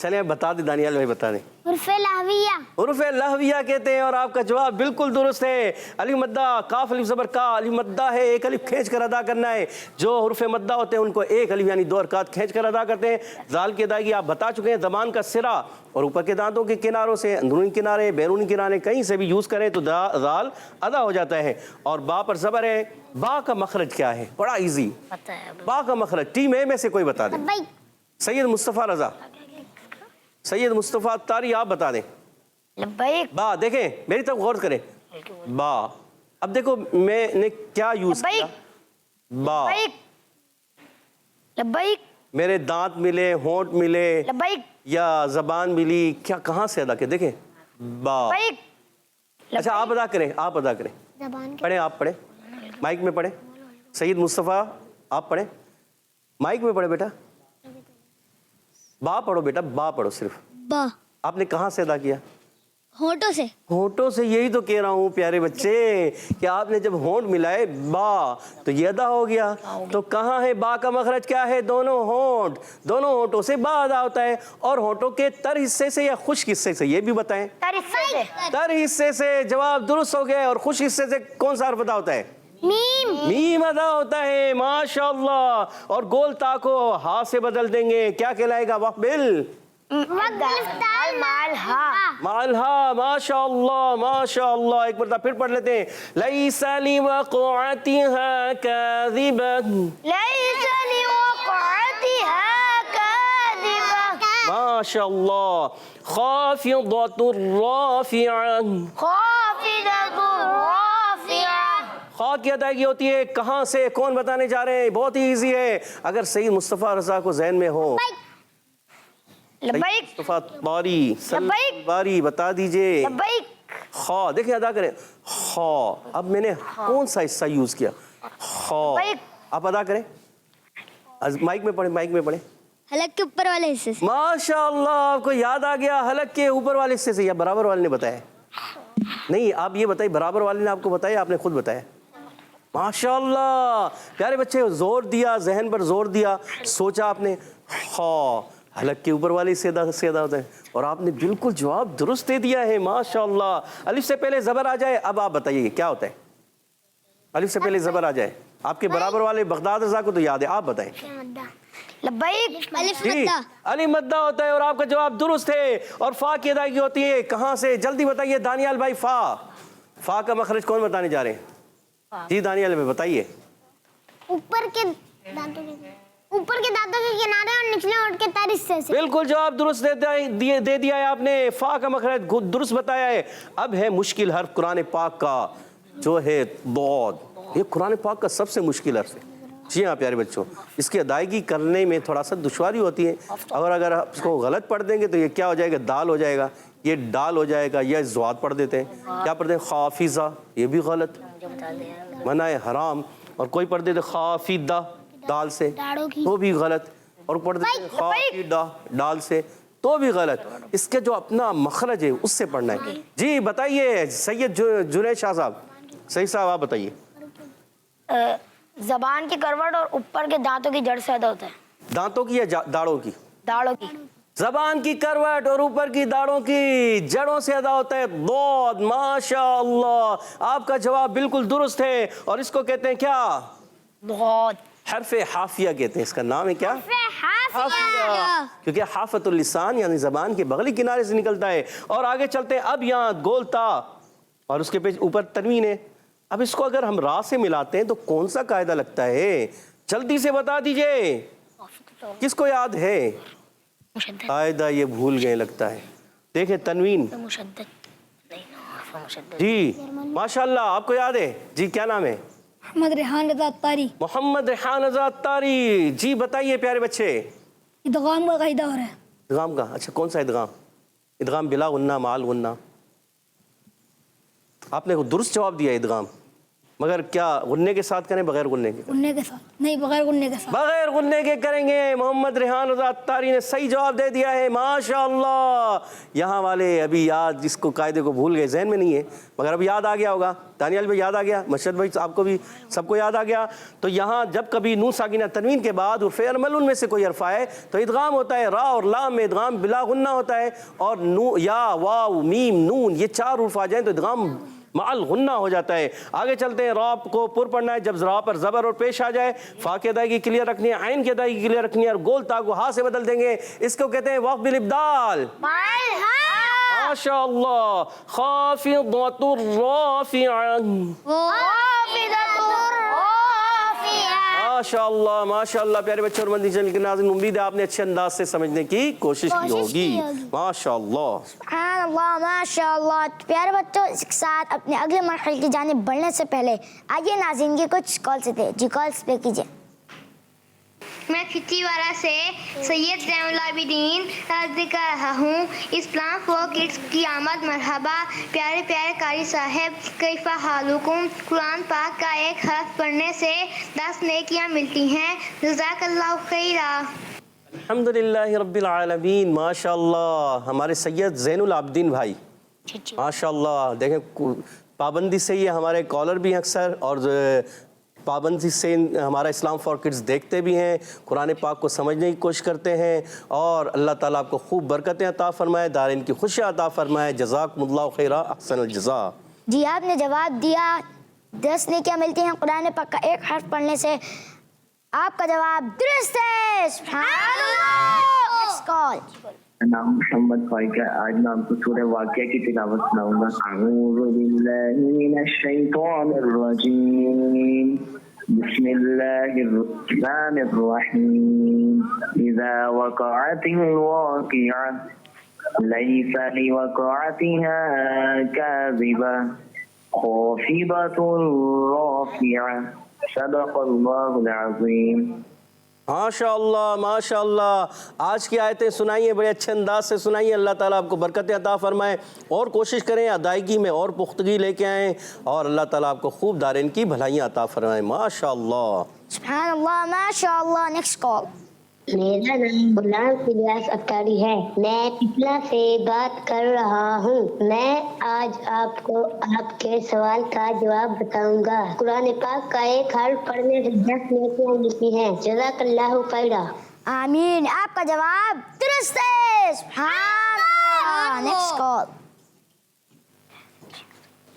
چلیں بتا دیں، دانیال بھائی بتا دیں۔ حرف لہویہ حروف لہویہ کہتے ہیں، اور آپ کا جواب بالکل درست ہے۔ الف مدہ، کاف الف زبر کا، الف مدہ ہے، ایک الف کھینچ کر ادا کرنا ہے۔ جو حروف مدہ ہوتے ہیں ان کو ایک الف یعنی 2 حرکات کھینچ کر ادا کرتے ہیں۔ زال کی ادائیگی آپ بتا چکے ہیں، زبان کا سرا اور اوپر کے دانتوں کے کناروں سے، اندرونی کنارے بیرونی کنارے کہیں سے بھی یوز کریں تو زال ادا ہو جاتا ہے۔ اور با پر زبر ہے، با کا مخرج کیا ہے؟ بڑا ایزی، پتہ ہے اب۔ با کا مخرج ٹیم اے میں سے کوئی بتا دیں۔ لبیک سید مصطفیٰ رضا، سید مصطفیٰ تاری آپ بتا دیں۔ لبیک با، دیکھیں میری طرف غور کریں، با۔ اب دیکھو میں نے کیا یوز کیا، با، لبیک لبیک میرے دانت ملے، ہونٹ ملے لبیک یا زبان ملی، کیا کہاں سے ادا کریں؟ دیکھیں با۔ لبیک اچھا آپ ادا کریں، آپ ادا کریں، زبان کے پڑھیں، آپ پڑھیں، مائک میں پڑھیں۔ سید مصطفیٰ آپ پڑھیں، مائک میں پڑھیں بیٹا۔ با پڑھو بیٹا، با پڑھو صرف۔ با آپ نے کہاں سے ادا کیا؟ ہونٹوں سے۔ ہونٹوں سے، یہی تو کہہ رہا ہوں پیارے بچے کہ آپ نے جب ہونٹ ملائے با تو یہ ادا ہو گیا۔ تو کہاں ہے با کا مخرج؟ کیا ہے؟ دونوں ہونٹ، دونوں ہونٹوں سے با ادا ہوتا ہے۔ اور ہونٹوں کے تر حصے سے یا خشک حصے سے، یہ بھی بتائیں۔ تر حصے سے تر حصے سے، جواب درست ہو گیا۔ اور خشک حصے سے کون سا حرف ادا ہوتا ہے؟ میم میم ادا ہوتا ہے، ماشاءاللہ۔ اور گول تا کو ہا سے بدل دیں گے، کیا کہلائے گا؟ وقبل مال ہا مالہا، ماشاءاللہ ماشاءاللہ۔ ایک مرتبہ پھر پڑھ لیتے ہیں۔ لیس لوقعتها کاذبہ، لیس لوقعتها کاذبہ ماشاءاللہ۔ خافضۃ رافعہ، خافضۃ رافعہ خا کی ادائیگی ہوتی ہے کہاں سے؟ کون بتانے جا رہے ہیں؟ بہت ہی ایزی ہے، اگر سید مصطفیٰ رضا کو ذہن میں ہو۔ لبیک مصطفیٰ باری لبیک باری بتا دیجئے۔ لبیک خا، دیکھیں ادا کریں، خا۔ اب میں نے کون سا حصہ یوز کیا؟ خا۔ لبیک آپ ادا کریں، مائک میں پڑھیں، مائک میں پڑھیں۔ حلق کے اوپر والے حصے سے۔ ماشاءاللہ، آپ کو یاد آ گیا حلق کے اوپر والے حصے سے، یا برابر والے نے بتایا؟ نہیں، آپ یہ بتائیے، برابر والے نے آپ کو بتایا، آپ نے خود بتایا؟ ماشاءاللہ پیارے بچے، زور دیا، ذہن پر زور دیا، سوچا آپ نے، خا حلق کے اوپر والے سے ادا ہوتا ہے، اور آپ نے بالکل جواب درست دے دیا ہے، ماشاءاللہ۔ الف سے پہلے زبر آ جائے، اب آپ بتائیے کیا ہوتا ہے؟ الف سے پہلے زبر آ جائے، آپ کے برابر والے بغداد رضا کو تو یاد ہے، آپ بتائیں۔ لبیک الف جی، مدہ۔ علی مدہ ہوتا ہے، اور آپ کا جواب درست ہے۔ اور فا کی ادائیگی ہوتی ہے کہاں سے؟ جلدی بتائیے دانیال بھائی۔ فا کا مخرج کون بتانے جا رہے ہیں؟ جی دانیال بھائی بتائیے۔ اوپر کے دانتوں کے کنارے اور نچلے ہونٹ کے تر حصے سے۔ بالکل جواب درست دے دیا ہے آپ نے، فا کا مخرج درست بتایا ہے۔ اب ہے مشکل حرف قرآن پاک کا، جو ہے ضاد۔ یہ قرآن پاک کا سب سے مشکل حرف ہے۔ جی ہاں پیارے بچوں، اس کی ادائیگی کرنے میں تھوڑا سا دشواری ہوتی ہے، اور اگر آپ اس کو غلط پڑھ دیں گے تو یہ کیا ہو جائے گا؟ دال ہو جائے گا، یہ ڈال ہو جائے گا، یا زواد پڑھ دیتے ہیں، کیا پڑھتے ہیں؟ خافضہ، یہ بھی غلط، منع حرام۔ اور کوئی پڑھ دیتے خافدہ دال سے، تو بھی غلط، اور پڑھ دیتے خافدہ ڈال سے، تو بھی غلط۔ اس کے جو اپنا مخرج ہے اس سے پڑھنا ہے۔ جی بتائیے سید جنید شاہ صاحب، سید صاحب آپ بتائیے۔ زبان کی کروٹ اور اوپر کے دانتوں کی جڑ سے ادا ہوتا ہے۔ دانتوں کی یا داڑوں کی؟ दाढ़ों की जबान की करवट और ऊपर की दाढ़ों की जड़ों से अदा होता है दौद। माशाअल्लाह, आपका जवाब बिल्कुल दुरुस्त है और इसको कहते हैं क्या? बहुत हरफ हाफिया कहते हैं। इसका नाम है क्या? हाफिया, क्योंकि हाफतुल लिसान यानी जबान के बगली किनारे से निकलता है। और आगे चलते हैं। अब यहाँ गोलता और उसके पे ऊपर तनवीन है। अब इसको अगर हम रा से मिलाते हैं तो कौन सा कायदा लगता है? जल्दी से बता दीजिए, किसको याद है? मुशद्दद कायदा ये भूल गए लगता है। देखें तनवीन मुशद्दद नहीं, मुशद्दद। जी, माशाल्लाह, आपको याद है जी? क्या नाम है? मोहम्मद रेहान रज़ा तारी। मोहम्मद रेहान रज़ा तारी जी, बताइए प्यारे बच्चे। इदगाम का कायदा हो रहा है। इदगाम का? अच्छा, कौन सा इदगाम? इदगाम बिला गुन्ना माल गुन्ना। आपने दुरुस्त जवाब दिया इदगाम, मगर क्या गुन्ने के साथ करें बगैर गुन्ने के? गुन्ने के साथ नहीं, बगैर गुन्ने के साथ। बगैर गुन्ने के करेंगे। मोहम्मद रेहान रज़ा तारी ने सही जवाब दे दिया है, माशाअल्लाह। यहाँ वाले अभी याद, जिसको कायदे को भूल गए, जहन में नहीं है, मगर अब याद आ गया होगा। दानियाल भाई याद आ गया, मशहद भाई आपको भी, सबको याद आ गया। तो यहाँ जब कभी नून साकिना तनवीन के बाद उर्फ़ अमल उनमें से कोई हर्फ आए तो इदगाम होता है। रा और लाम में इदगाम बिला गुन्ना होता है, और नू या वाव मीम नून ये चार उर्फ आ जाए तो इदगाम माल गुन्ना हो जाता है। आगे चलते हैं। रा को पुर पढ़ना है, जब रा पर जबर और पेश आ जाए फा की अदायगी क्लियर रखनी है, आइन की अदायगी क्लियर रखनी है, और गोल ता को हा से बदल देंगे। इसको कहते हैं वक्फ बिल इब्दाल। माशाअल्लाह। खाफिदतुर राफिआ, माशाअल्लाह माशाअल्लाह। प्यारे बच्चों और मदनी चैनल के नाज़रीन, उम्मीद है आपने अच्छे अंदाज से समझने की कोशिश की होगी। माशाअल्लाह सुभानअल्लाह, माशाअल्लाह। प्यारे बच्चों, इसके साथ अपने अगले मरहले की जानिब बढ़ने से पहले आइए नाज़रीन की कुछ कॉल्स थे। जी, कॉल्स पे कीजिए। मैं खिच्चीवाड़ा से सैयद ज़ैनुल आबिदीन अर्ज़ कर रहा हूँ। इस्लाम फॉर किड्स की आमद मरहबा। प्यारे प्यारे कारी साहब, कैफ़ा हालुकुम। कुरान पाक का एक हर्फ पढ़ने से 10 नेकियां मिलती हैं। जज़ाकल्लाहु खैरा। अल्हम्दुलिल्लाहि रब्बिल आलमीन। माशाअल्लाह, हमारे सैयद ज़ैनुल आबिदीन भाई, माशाअल्लाह। देखें, पाबंदी से ये हमारे कॉलर भी हैं अक्सर, और पाबंदी से हमारा इस्लाम फॉर किड्स देखते भी हैं, कुरान पाक को समझने की कोशिश करते हैं, और अल्लाह ताला आपको खूब बरकतें अता फरमाए, दारिन की खुशियाँ अता फरमाए। जज़ाकुमुल्लाहु खैरा, अहसनुल जज़ा। जी, आपने जवाब दिया 10 नेकियां मिलती हैं कुरान पाक का एक हर्फ पढ़ने से। आपका जवाब दुरुस्त है। सुभानअल्लाह। Next call. नाम मोहम्मद फाइक है। आज मैं आपको सूरह वाक़िया की तिलावत सुनाऊंगा। अऊज़ु बिल्लाहि मिनश शैतानिर रजीम। बिस्मिल्लाहिर रहमानिर रहीम। इज़ा वक़अतिल वाक़िआ लैसा लिवक़अतिहा काज़िबा ख़ाफ़िदतुर राफ़िआ। सदक़ल्लाहुल अज़ीम। माशाअल्लाह माशाअल्लाह। आज की आयतें सुनाइए, बड़े अच्छे अंदाज से सुनाइए। अल्लाह ताला आपको बरकतें अता फरमाए, और कोशिश करें अदायगी में और पुख्तगी लेके आएँ, और अल्लाह ताला आपको खूब दारिन की भलाइयाँ अता फरमाए। माशाअल्लाह सुभानअल्लाह, माशाअल्लाह। Next call. मेरा नाम गुलाम इलियास अख्तारी है। मैं पिपला से बात कर रहा हूँ। मैं आज आपको आपके सवाल का जवाब बताऊंगा। कुरान पाक का एक हर्फ पढ़ने से 10 नेकियां मिलती हैं। जज़ाकल्लाहु खैरा। आमीन। आपका जवाब दुरुस्त है। सुभानअल्लाह। Next call.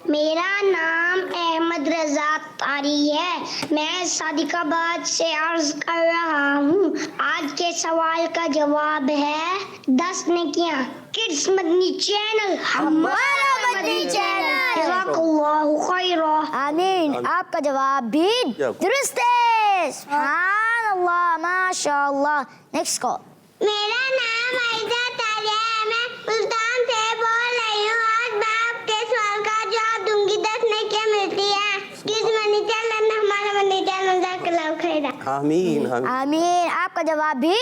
मेरा नाम अहमद रज़ा तारी है। मैं सादिकाबाद से अर्ज कर रहा हूँ। आज के सवाल का जवाब है 10 नेकियां। किड्स मदनी चैनल, हमारा मदनी चैनल। जज़ाकल्लाहु खैरा। आमीन। आपका जवाब भी दुरुस्त है। सुभानअल्लाह, माशाअल्लाह। Next call. मेरा नाम आयदा तारिया है। मैं मुल्तान से बोल रही हूँ। आज मैं आपके सवाल का जवाब दूंगी। 10 नेकियां मिलती है। किस मनी चैनल, हमारा मनी चैनल। जज़ाकल्लाहु खैरा। आमीन आमीन। आपका जवाब भी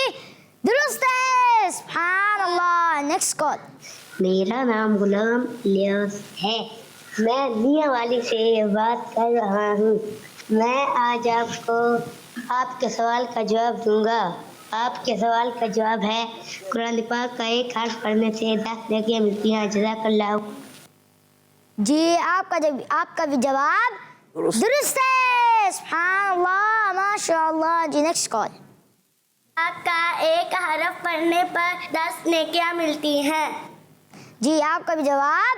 दुरुस्त है। सुभानअल्लाह। Next call. मेरा नाम गुलाम इलियास है। मैं मियांवाली से बात कर रहा हूँ। मैं आज आपको आपके सवाल का जवाब दूंगा। आपके सवाल का जवाब है कुरान पाक का एक हर्फ पढ़ने से 10 नेकियां मिलती हैं। जज़ाकल्लाहु। जी, आपका भी जवाब दुरुस्त है। सुभानअल्लाह, माशाअल्लाह। जी, नेक्स्ट कॉल। का एक हरफ पढ़ने पर 10 नेकियां मिलती हैं। जी आपका भी जवाब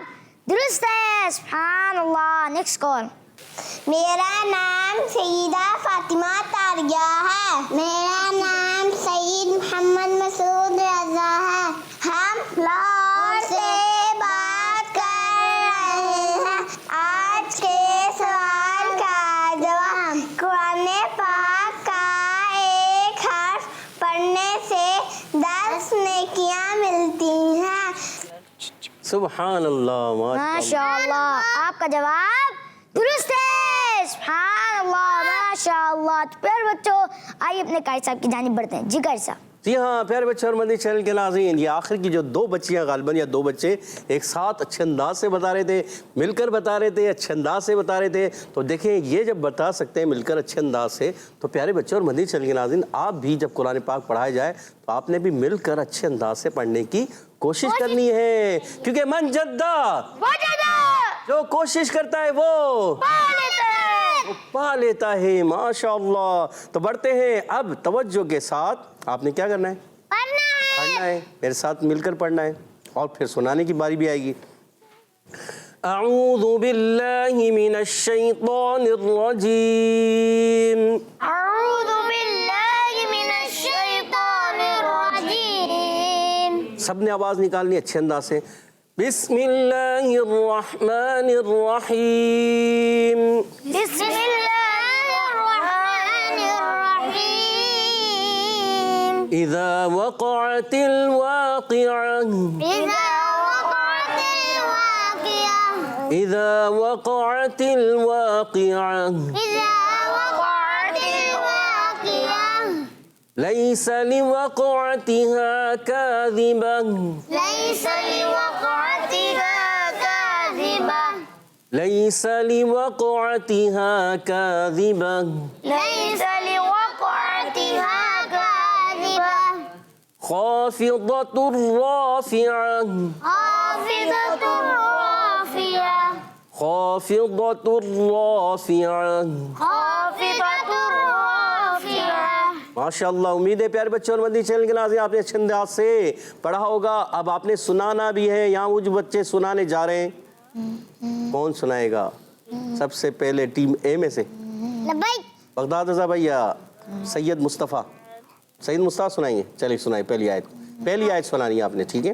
दुरुस्त है। सुभान अल्लाह। Next call. मेरा नाम सईदा फातिमा तारिया है। मेरा नाम सईद मोहम्मद मसूद रजा है। हम लाहौर से बात कर रहे हैं। आज के सवाल का जवाब कुरान पाक का एक हर्फ पढ़ने से 10 नेकियां मिलती हैं। सुभान अल्लाह, माशाअल्लाह। आपका जवाब दुरुस्त है। सुभान अल्लाह, माशाअल्लाह। तो प्यारे बच्चों, आइए अपने कारी साहब की जानिब बढ़ते हैं। जी कारी साहब। जी हाँ प्यारे बच्चे और मदनी चैनल के नाज़रीन, ये आखिर की जो दो बच्चियाँ गालिबन या दो बच्चे एक साथ अच्छे अंदाज से बता रहे थे, मिलकर बता रहे थे, अच्छे अंदाज से बता रहे थे। तो देखें, ये जब बता सकते हैं मिलकर अच्छे अंदाज से, तो प्यारे बच्चे और मदनी चैनल के नाज़रीन, आप भी जब कुरान पाक पढ़ाया जाए तो आपने भी मिलकर अच्छे अंदाज से पढ़ने की कोशिश करनी है, क्योंकि मन जद्दा जो कोशिश करता है वो पा लेता है। माशाअल्लाह। तो बढ़ते हैं अब तवज्जो के साथ। आपने क्या करना है? पढ़ना है। मेरे साथ मिलकर पढ़ना है और फिर सुनाने की बारी भी आएगी। अऊज़ु बिल्लाहि मिनश शैतानिर रजीम। अऊज़ु बिल्लाहि मिनश शैतानिर रजीम। सबने आवाज़ निकालनी अच्छे अंदाज से। बिस्मिल्लाहिर रहमानिर रहीम। बिस्मिल्लाहिर रहमानिर रहीम। इज़ा वक़अतिल वाक़िअह। इज़ा वक़अतिल वाक़िअह। इज़ा वक़अतिल वाक़िअह। इज़ा वक़अतिल वाक़िअह। लैस लिवक़अतिहा काज़िबह। लैस लिवक़अतिहा काज़िबह। लैस लिवक़अतिहा काज़िबह। लैस लिवक़अतिहा काज़िबह। ख़ाफ़िदतुर राफ़िअह। ख़ाफ़िदतुर राफ़िअह। ख़ाफ़िदतुर राफ़िअह। ख़ाफ़िदतुर राफ़िअह। माशाअल्लाह। उम्मीद है प्यारे बच्चों और मदनी चैनल के नाज़रीन आपने अच्छे अंदाज से पढ़ा होगा। अब आपने सुनाना भी है। यहाँ वो जो बच्चे सुनाने जा रहे हैं, कौन सुनाएगा? सबसे पहले टीम ए में से बगदाद रज़ा भैया, सैयद मुस्तफ़ा। सैयद मुस्तफ़ा सुनाएंगे। चलिए सुनाइए पहली आयत। पहली आयत सुनानी है आपने, ठीक है?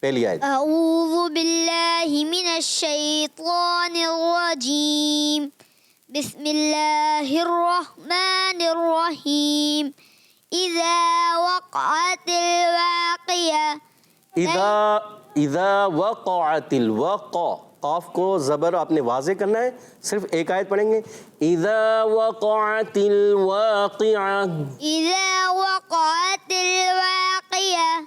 पहली आयत। अऊज़ु बिल्लाहि मिनश शैतानिर रजीम। बिस्मिल्लाहिर रहमानिर रहीम। इज़ा वक़अतिल वाक़िअह। इज़ा वक़अतिल क़ाफ को ज़बर आपने वाज़े करना है। सिर्फ एक आयत पढ़ेंगे। इज़ा वक़अतिल वाक़िअह। इज़ा वक़अतिल वाक़िअह।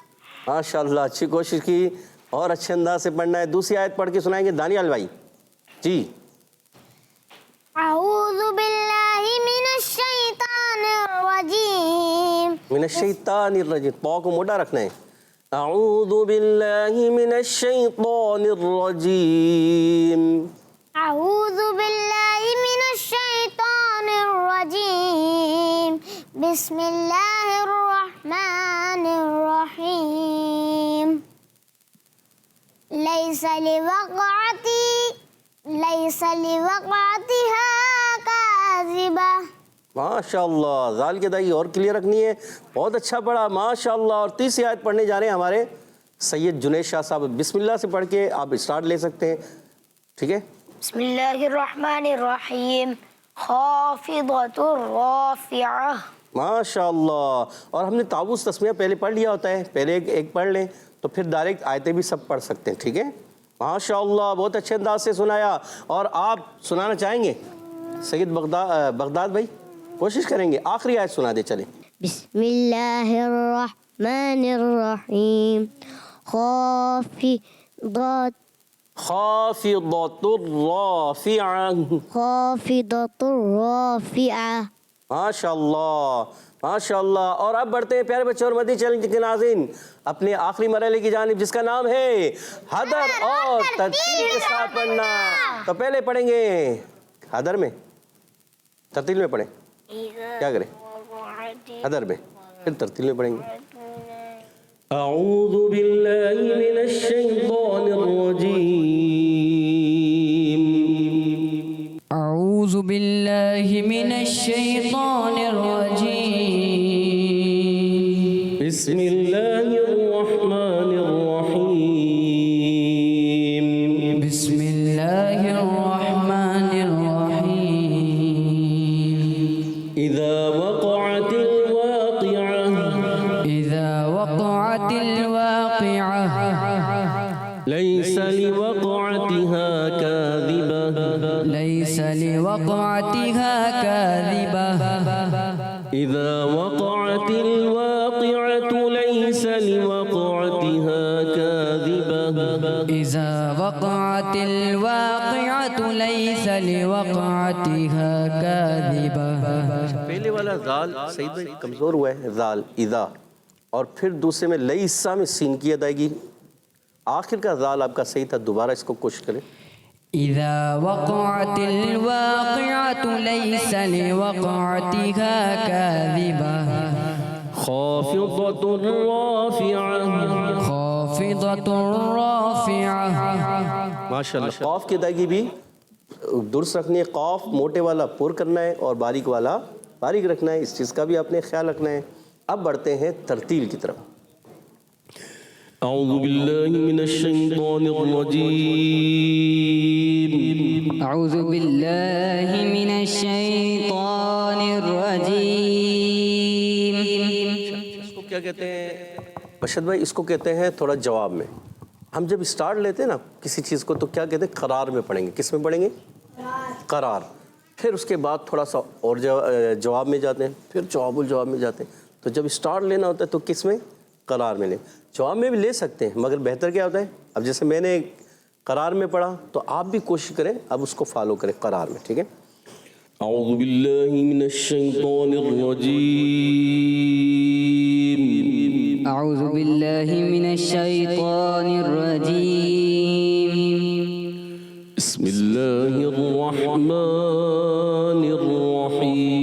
माशाअल्लाह, अच्छी कोशिश की और अच्छे अंदाज से पढ़ना है। दूसरी आयत पढ़ के सुनाएंगे दानियाल भाई जी। अऊज़ु बिल्लाहि मिनश शैतानिर रजीम। मिनश शैतानिर रजीम, पौ को मोटा रखना है। अऊज़ु बिल्लाहि मिनश शैतानिर रजीम। अऊज़ु बिल्लाहि मिनश शैतानिर रजीम। बिस्मिल्लाहिर रहमानिर रहीम। लैसा लिवक़अतिहा काज़िबह। माशाअल्लाह। जाल की अदायगी और क्लियर रखनी है। बहुत अच्छा पढ़ा माशाअल्लाह। और तीसरी आयत पढ़ने जा रहे हैं हमारे सैयद जुनैद शाह साहब। बिस्मिल्लाह से पढ़ के आप स्टार्ट ले सकते हैं, ठीक है? बिस्मिल्लाहिर्रहमानिर्रहीम। ख़ाफ़िदतुर राफ़िअह। माशाअल्लाह। और हमने ताबूस तस्मिया पहले पढ़ लिया होता है। पहले एक पढ़ लें तो फिर डायरेक्ट आयतें भी सब पढ़ सकते हैं, ठीक है? माशाअल्लाह, बहुत अच्छे अंदाज से सुनाया। और आप सुनाना चाहेंगे सैयद बगदाद भाई? कोशिश करेंगे। आखिरी आयत सुना दे चले। बिस्मिल्लाहिर्रहमानिर्रहीम। ख़ाफ़िदतुर राफ़िअह। माशाअल्लाह माशाअल्लाह। और अब बढ़ते हैं प्यारे बच्चों और मदनी चैनल के नाज़रीन अपने आखिरी मरहले की जानिब, जिसका नाम है हदर और तरतील के साथ पढ़ना। तो पहले पढ़ेंगे हदर में, तरतील में पढ़ें। क्या करें? हदर में। پھر ترتیل میں پڑھیں گے. اعوذ باللہ من الشیطان الرجیم. اعوذ باللہ من الشیطان الرجیم. بسم اللہ الرحمن الرحیم. بسم اللہ الرحمن الرحیم. اذا وقعت الواقعہ. اذا وقعت الواقعہ. ليس لوقعتها كاذبة. ليس لوقعتها كاذبة. إذا وقعت الواقعة ليس لوقعتها كاذبة. إذا وقعت الواقعة ليس لوقعتها كاذبة. پہلے والا ذال سعید بھائی کمزور ہوا ہے، ذال اذا، اور پھر دوسرے میں لیسا میں سین کی ادائیگی. آخر کا ذال آپ کا صحیح تھا، دوبارہ اس کو کوشش کریں. إذا وقعت الواقعة ليس لوقعتها كاذبة. خافضة رافعة. خافضة رافعة. ماشاءاللہ. قاف کی ادائیگی بھی درست رکھنی ہے. قاف موٹے والا پر کرنا ہے اور باریک والا باریک رکھنا ہے. اس چیز کا بھی آپ نے خیال رکھنا ہے. اب بڑھتے ہیں ترتیل کی طرف. اعوذ باللہ من الشیطان الرجیم. أعوذ بالله من الشيطان الرجيم. اس کو کیا کہتے ہیں بشد بھائی؟ اس کو کہتے ہیں تھوڑا جواب میں. ہم جب اسٹارٹ لیتے ہیں نا کسی چیز کو تو کیا کہتے ہیں؟ قرار میں پڑھیں گے. کس میں پڑھیں گے؟ قرار. پھر اس کے بعد تھوڑا سا اور جواب میں جاتے ہیں، پھر جواب الجواب میں جاتے ہیں. تو جب اسٹارٹ لینا ہوتا ہے تو کس میں؟ قرار میں لیں. جواب میں بھی لے سکتے ہیں مگر بہتر کیا ہوتا ہے؟ اب جیسے میں نے قرار میں پڑھا تو آپ بھی کوشش کریں اب اس کو فالو کریں قرار میں. ٹھیک ہے. اعوذ باللہ من الشیطان الرجیم. أعوذ بالله من الشيطان الرجيم. بسم اللہ الرحمن الرحیم.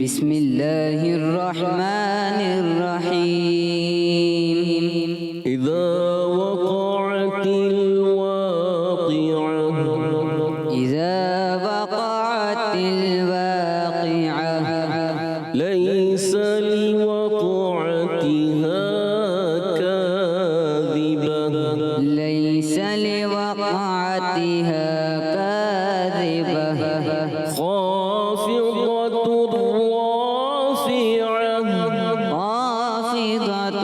بسم الله الرحمن الرحيم. اذا وقعت الواقعة. إذا وقعت الواقعة. ليس لوقعتها كاذبة. ليس لوقعتها كاذبة. خافضة رافعة. خافضة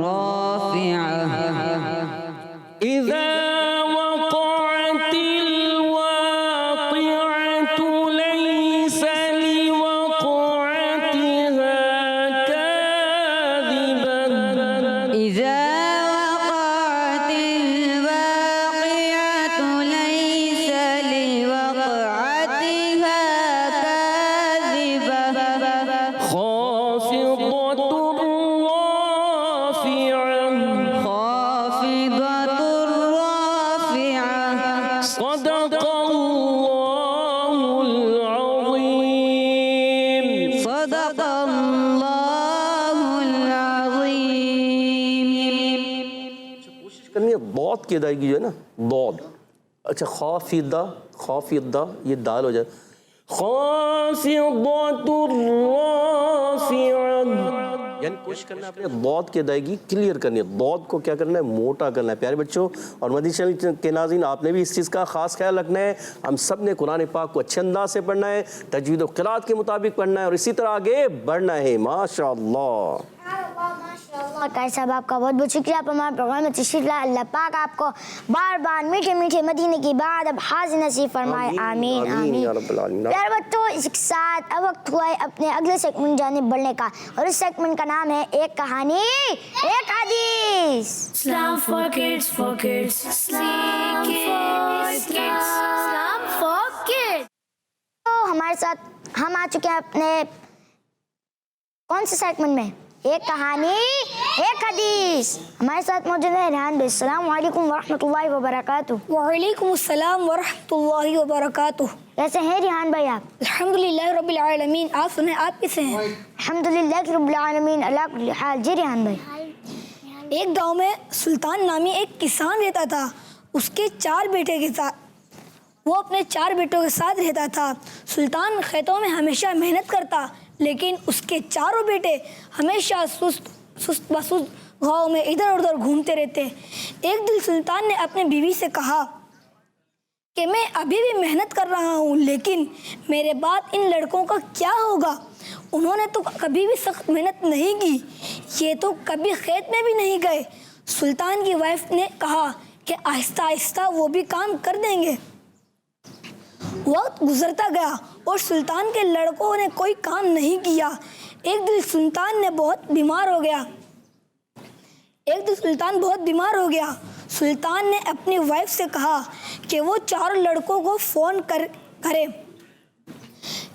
رافعة. إذا وقعت الواقعة ليس لوقعتها كاذبة. إذا وقعت الواقعة ليس لوقعتها كاذبة. خافضة رافعة. خافضة رافعة. صدق الله العظيم. صدق الله العظيم. کوشش کرنی ہے ضاد کی ادائیگی جو ہے نا ضاد. اچھا خافضہ، خافضہ یہ دال ہو جائے. خافضة رافعة. یعنی کوشش کرنا ہے اپنے ضاد کی ادائیگی کلیئر کرنی ہے. ضاد کو کیا کرنا ہے؟ موٹا کرنا ہے. پیارے بچوں اور مدنی چینل کے ناظرین، آپ نے بھی اس چیز کا خاص خیال رکھنا ہے. ہم سب نے قرآن پاک کو اچھے انداز سے پڑھنا ہے، تجوید و قرات کے مطابق پڑھنا ہے اور اسی طرح آگے بڑھنا ہے. ماشاءاللہ. قاری صاحب آپ کا بہت بہت شکریہ. آپ ہمارے پروگرام میں تشریف لائے. اللہ پاک آپ کو بار بار میٹھے میٹھے مدینے کی بات اب حاضر نصیب فرمائے. آمین آمین یا رب العالمین. پیارے بچوں، اس کے ساتھ اب وقت ہوا ہے اپنے اگلے سیگمنٹ جانب بڑھنے کا، اور اس سیگمنٹ کا نام ہے ایک کہانی ایک حدیث. Islam for kids, for kids. Islam for kids. Islam for kids. تو ہمارے ساتھ ہم آ چکے ہیں اپنے کون سے سیگمنٹ میں؟ ایک کہانی ایک حدیث ہمارے ساتھ موجود ہے ریحان بھائی. السلام علیکم ورحمۃ اللہ وبرکاتہ. وعلیکم السلام ورحمۃ اللہ وبرکاتہ. کیسے ہیں ریحان بھائی آپ؟ الحمدللہ رب العالمین. آپ سنیں آپ کیسے ہیں؟ الحمدللہ رب العالمین علی کل حال. جی ریحان بھائی. ایک گاؤں میں سلطان نامی ایک کسان رہتا تھا. اس کے 4 بیٹے کے ساتھ وہ اپنے 4 بیٹوں کے ساتھ رہتا تھا. سلطان کھیتوں میں ہمیشہ محنت کرتا لیکن اس کے 4 بیٹے ہمیشہ سست بسست گاؤں میں ادھر ادھر گھومتے رہتے. ایک دن سلطان نے اپنے بیوی سے کہا کہ میں ابھی بھی محنت کر رہا ہوں لیکن میرے بعد ان لڑکوں کا کیا ہوگا؟ انہوں نے تو کبھی بھی سخت محنت نہیں کی, یہ تو کبھی کھیت میں بھی نہیں گئے. سلطان کی وائف نے کہا کہ آہستہ آہستہ وہ بھی کام کر دیں گے. وقت گزرتا گیا اور سلطان کے لڑکوں نے کوئی کام نہیں کیا. ایک دن سلطان بہت بیمار ہو گیا. سلطان نے اپنی وائف سے کہا کہ وہ 4 لڑکوں کو فون کرے.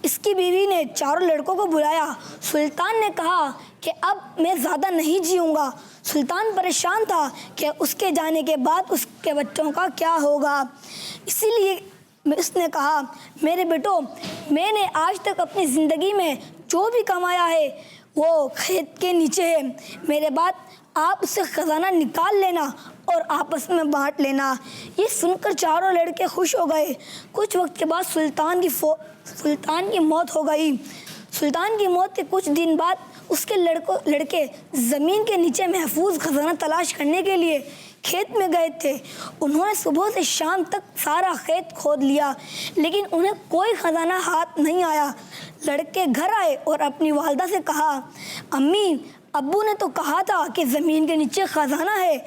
اس کی بیوی نے 4 لڑکوں کو بلایا. سلطان نے کہا کہ اب میں زیادہ نہیں جیوں گا. سلطان پریشان تھا کہ اس کے جانے کے بعد اس کے بچوں کا کیا ہوگا. اسی لیے اس نے کہا میرے بیٹو, میں نے آج تک اپنی زندگی میں جو بھی کمایا ہے وہ کھیت کے نیچے ہے. میرے بعد آپ اس سے خزانہ نکال لینا اور آپس میں بانٹ لینا. یہ سن کر 4 لڑکے خوش ہو گئے. کچھ وقت کے بعد سلطان کی موت ہو گئی. سلطان کی موت کے کچھ دن بعد اس کے لڑکے زمین کے نیچے محفوظ خزانہ تلاش کرنے کے لیے کھیت میں گئے تھے. انہوں نے صبح سے شام تک سارا کھیت کھود لیا لیکن انہیں کوئی خزانہ ہاتھ نہیں آیا. لڑکے گھر آئے اور اپنی والدہ سے کہا امی ابو نے تو کہا تھا کہ زمین کے نیچے خزانہ ہے,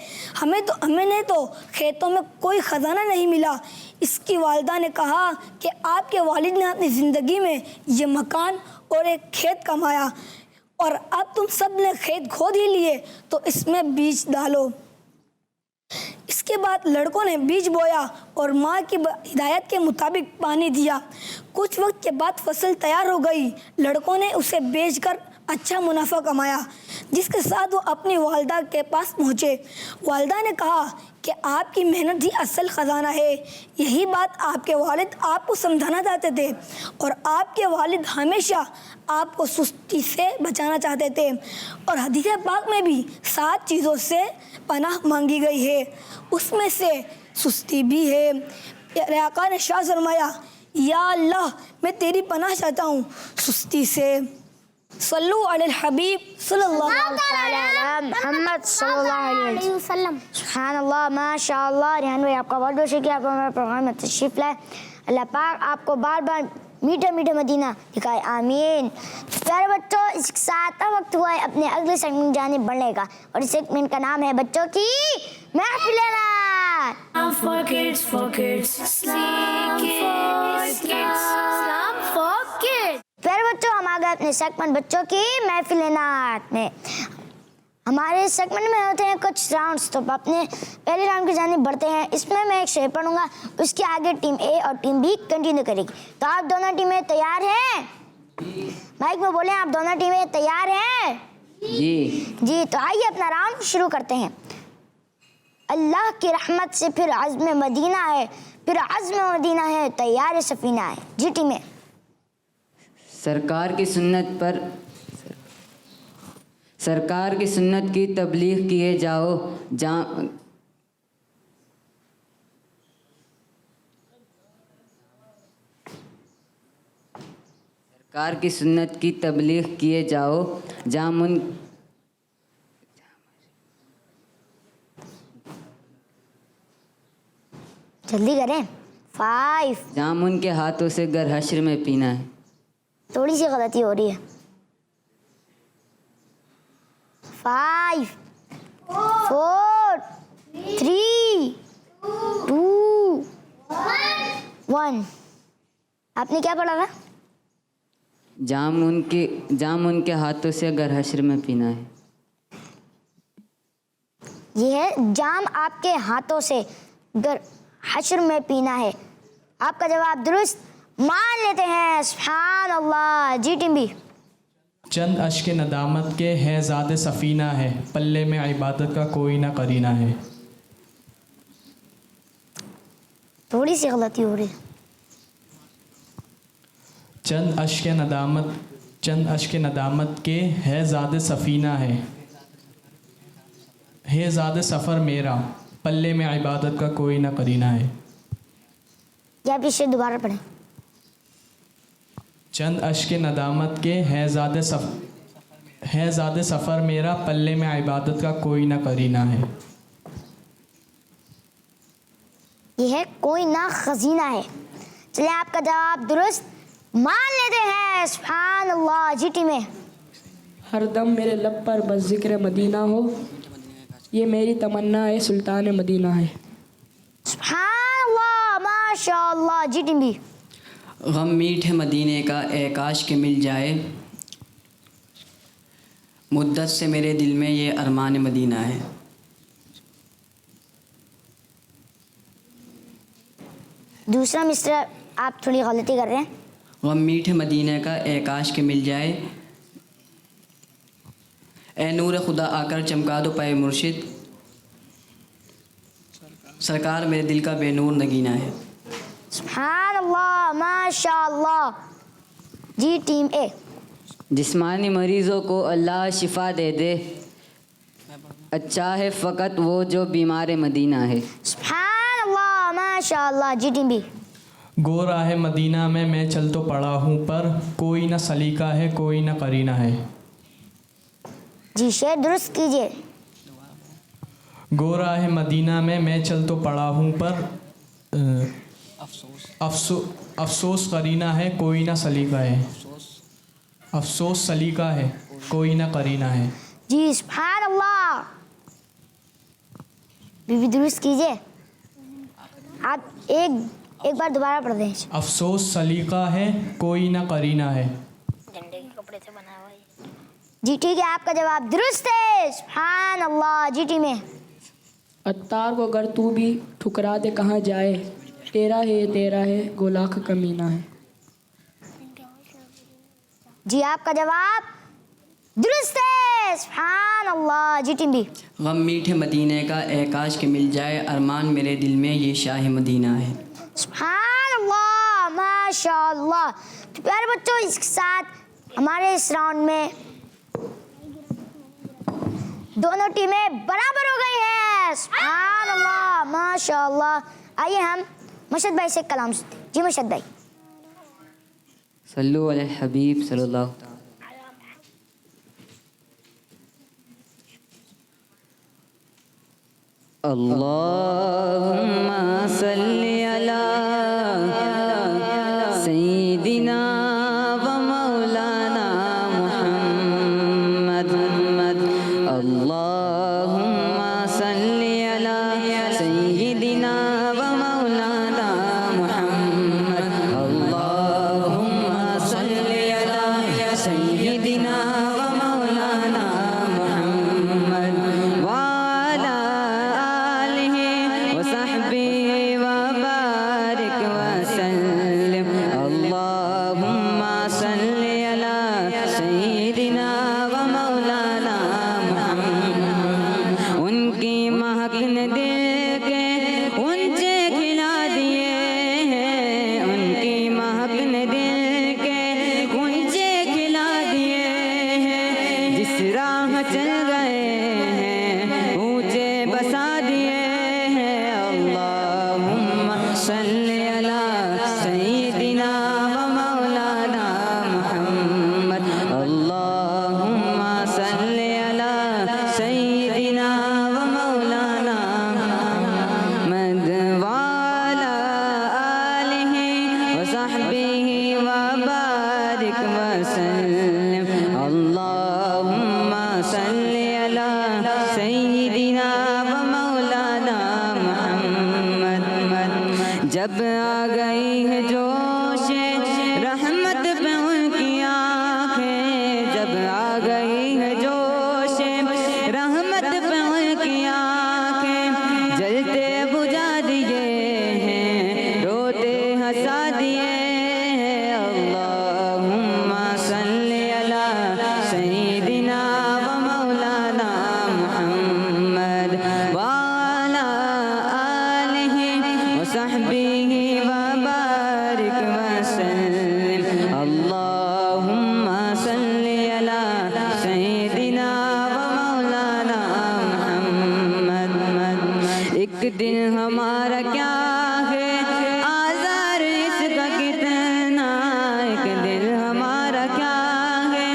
ہمیں نے تو کھیتوں میں کوئی خزانہ نہیں ملا. اس کی والدہ نے کہا کہ آپ کے والد نے اپنی زندگی میں یہ مکان اور ایک کھیت کمایا اور اب تم سب نے کھیت کھود ہی لیے تو اس میں بیج ڈالو. اس کے بعد لڑکوں نے بیج بویا اور ماں کی ہدایت کے مطابق پانی دیا. کچھ وقت کے بعد فصل تیار ہو گئی. لڑکوں نے اسے بیچ کر اچھا منافع کمایا جس کے ساتھ وہ اپنی والدہ کے پاس پہنچے. والدہ نے کہا کہ آپ کی محنت ہی اصل خزانہ ہے. یہی بات آپ کے والد آپ کو سمجھانا چاہتے تھے اور آپ کے والد ہمیشہ آپ کو سستی سے بچانا چاہتے تھے. اور حدیث پاک میں بھی 7 چیزوں سے پناہ مانگی گئی ہے, اس میں سے سستی بھی ہے. آقا نے شاہ فرمایا یا اللہ میں تیری پناہ چاہتا ہوں سستی سے. صلو علی الحبیب صلی اللہ علی محمد صلی اللہ علیہ وسلم. سبحان اللہ, ماشاء اللہ. ریحان بھائی آپ کا بہت بہت شکریہ, آپ ہمارے پروگرام میں تشریف لائے. اللہ پاک آپ کو بار بار میٹھے میٹھے مدینہ دکھائے, آمین. پیارے بچوں, اس کے ساتھ وقت ہوا ہے اپنے اگلے سیگمنٹ جانب بڑھنے کا, اور اس سیگمنٹ کا نام ہے بچوں کی محفل رات. For kids, Islam for kids. پیارے بچوں, ہم آ گئے اپنے سیگمنٹ بچوں کی محفل نعت میں. ہمارے سیگمنٹ میں ہوتے ہیں کچھ راؤنڈس, تو اپنے پہلے راؤنڈ کی جانب بڑھتے ہیں. اس میں ایک شعر پڑھوں گا, اس کے آگے ٹیم اے اور ٹیم بی کنٹینیو کرے گی. تو آپ دونوں ٹیمیں تیار ہیں؟ مائک میں بولیں, آپ دونوں ٹیمیں تیار ہیں؟ جی تو آئیے اپنا راؤنڈ شروع کرتے ہیں. اللہ کی رحمت سے پھر عزم مدینہ ہے, پھر عزم مدینہ ہے, تیار سفینہ ہے. جی ٹیمیں. سرکار کی سنت کی تبلیغ کیے جاؤ, سرکار کی سنت کی تبلیغ کیے جاؤ, جلدی کریں. 5. جام ان کے ہاتھوں سے گر حشر میں پینا ہے. تھوڑی سی غلطی ہو رہی ہے. 5 4 3 2 1. آپ نے کیا پڑھا تھا؟ جام ان کے ہاتھوں سے گر حشر میں پینا ہے. یہ ہے جام آپ کے ہاتھوں سے گر حشر میں پینا ہے. آپ کا جواب درست مان لیتے ہیں, سبحان اللہ. جی ٹیم بی. چند اشک ندامت کے ہے زاد سفینہ ہے، پلے میں عبادت کا کوئی نہ قرینہ ہے۔ تھوڑی سی غلطی ہو رہی ہے۔ چند اشک ندامت کے ہے زاد سفینہ ہے زاد سفر میرا، پلے میں عبادت کا کوئی نہ قرینہ ہے۔ یا آپ یہ شعر دوبارہ پڑھیں۔ چند اشک ندامت کے ہے زاد سفر میرا، پلے میں عبادت کا کوئی نہ قرینہ ہے۔ یہ ہے کوئی نہ خزینہ ہے۔ چلیں آپ کا جواب درست مان لیتے ہیں۔ سبحان اللہ۔ جی ٹی میں ہر دم میرے لب پر بس ذکر مدینہ ہو، یہ میری تمنا ہے سلطان مدینہ ہے۔ سبحان اللہ، ماشاء اللہ۔ جی ٹی بھی غم میٹھے مدینے کا اے کاش کے مل جائے، مدت سے میرے دل میں یہ ارمان مدینہ ہے۔ دوسرا مصرع آپ تھوڑی غلطی کر رہے ہیں۔ غم میٹھے مدینے کا اے کاش کے مل جائے، اے نور خدا آ کر چمکا دو پے مرشد، سرکار میرے دل کا بے نور نگینہ ہے۔ سبحان اللہ، ماشاء اللہ۔ جی ٹیم اے جسمانی مریضوں کو اللہ شفا دے دے، اچھا ہے فقط وہ جو بیمار مدینہ ہے۔ سبحان اللہ، ماشاء اللہ۔ جی ٹیم بی گو راہ مدینہ میں چل تو پڑا ہوں، پر کوئی نہ سلیقہ ہے کوئی نہ قرینہ ہے۔ جی شعر درست کیجیے۔ گو راہ مدینہ میں چل تو پڑا ہوں، پر افسوس قرینہ ہے کوئی نہ سلیقہ ہے۔ افسوس سلیقہ ہے کوئی نہ قرینہ ہے۔ جی سبحان اللہ۔ بھی درست کیجیے۔ آپ ایک بار دوبارہ پڑھ دیں۔ افسوس سلیقہ ہے کوئی نہ قرینہ ہے۔ جی ٹھیک ہے، آپ کا جواب درست ہے۔ سبحان اللہ۔ جی ٹی میں عطار کو اگر تو بھی ٹھکرا دے کہاں جائے، تیرا ہے گولاخ کمینہ ہے۔ جی آپ کا جواب درست ہے۔ سبحان اللہ۔ جی ٹی بھی غم میٹھے مدینے کا اے کاش کے مل جائے، ارمان میرے دل میں یہ شاہ مدینہ ہے۔ سبحان اللہ، ماشاء اللہ۔ تو پیارے بچوں، اس کے ساتھ ہمارے اس راؤنڈ میں دونوں ٹیمیں برابر ہو گئی ہیں۔ سبحان اللہ، ماشاء اللہ۔ آئیے ہم مشہد بھائی سے کلام سنتے ہیں۔ جی مشہد بھائی۔ صلو علی الحبیب صلی اللہ تعالی۔ اللہم صلی علی سیدنا و مولانا محمد۔ اللہم صلی علی سیدنا و مولانا محمد۔ اللہم صلی علی سیدنا و مولانا محمد وعلی جب آ گئی ہے جوش رحمت پہ ان کی آنکھیں، جب آ گئی ہے جوش رحمت پہ ان کی آنکھیں، جلتے بجھا دیے ہیں روتے ہنسا دیے ہیں۔ اللہم صلی علی وصحبه وبارك وسلم اللهم صل على سيدنا ومولانا محمد. ایک دل ہمارا کیا ہے آزار اس کا کتنا، ایک دل ہمارا کیا ہے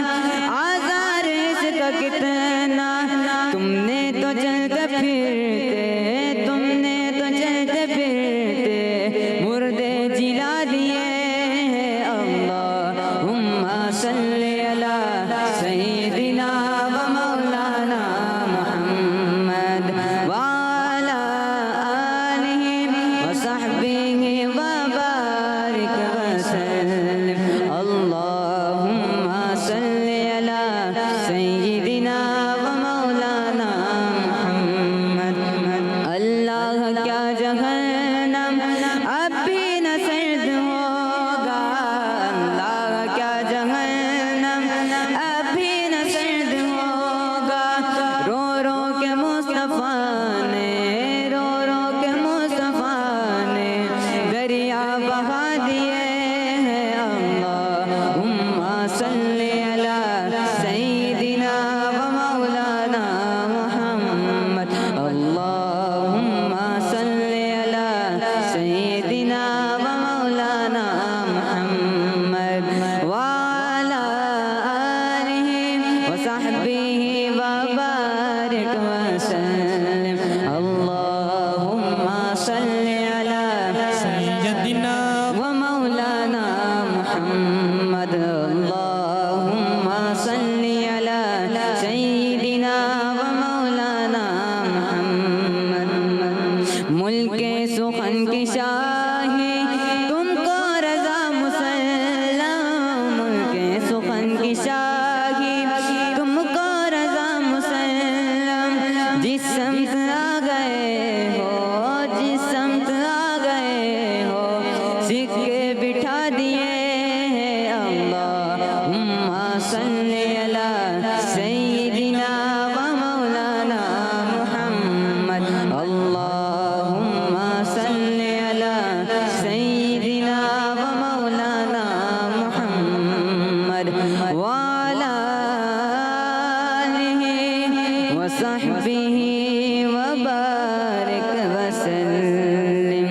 آزار اس کا کتنا، تم نے تو چلتے پھرتے، تم نے تو چلتے پھرتے مردے جلا دیے ہیں. اللہم صلی علی سیدنا و مولانا محمد وعلی آلہ وصحبہ وبارک وسلم. اللہم صلی علی سیدنا و مولانا محمد. اللہ کیا جہنم اب بھی نہ سرد ہوگا، اللہ کیا جہنم اب بھی نہ سرد ہوگا. رو رو کے مصطفیٰ نے، رو رو کے مصطفیٰ نے دریا بہا دیے ہیں. اللہم صلی علی سیدنا و مولانا محمد. اللہم صلی علی سیدنا و مولانا محمد وعلی آلہ وصحبہ وبارک وسلم. اللہم صلی علی سیدنا و مولانا محمد. اللہم صلی علی سیدنا و مولانا محمد. ملک سخن کی شاہی تم کو رضا مسلم، ملک سخن کی شاہی تم کو رضا مسلم. جس سمت آ گئے ہو، جس سمت آ گئے ہو سکے بٹھا دیے ہیں. اللہم صلی علی سیدنا و مولانا محمد. اللہم صلی علی سیدنا و مولانا محمد وعلی آلہ وصحبہ وبارک وسلم.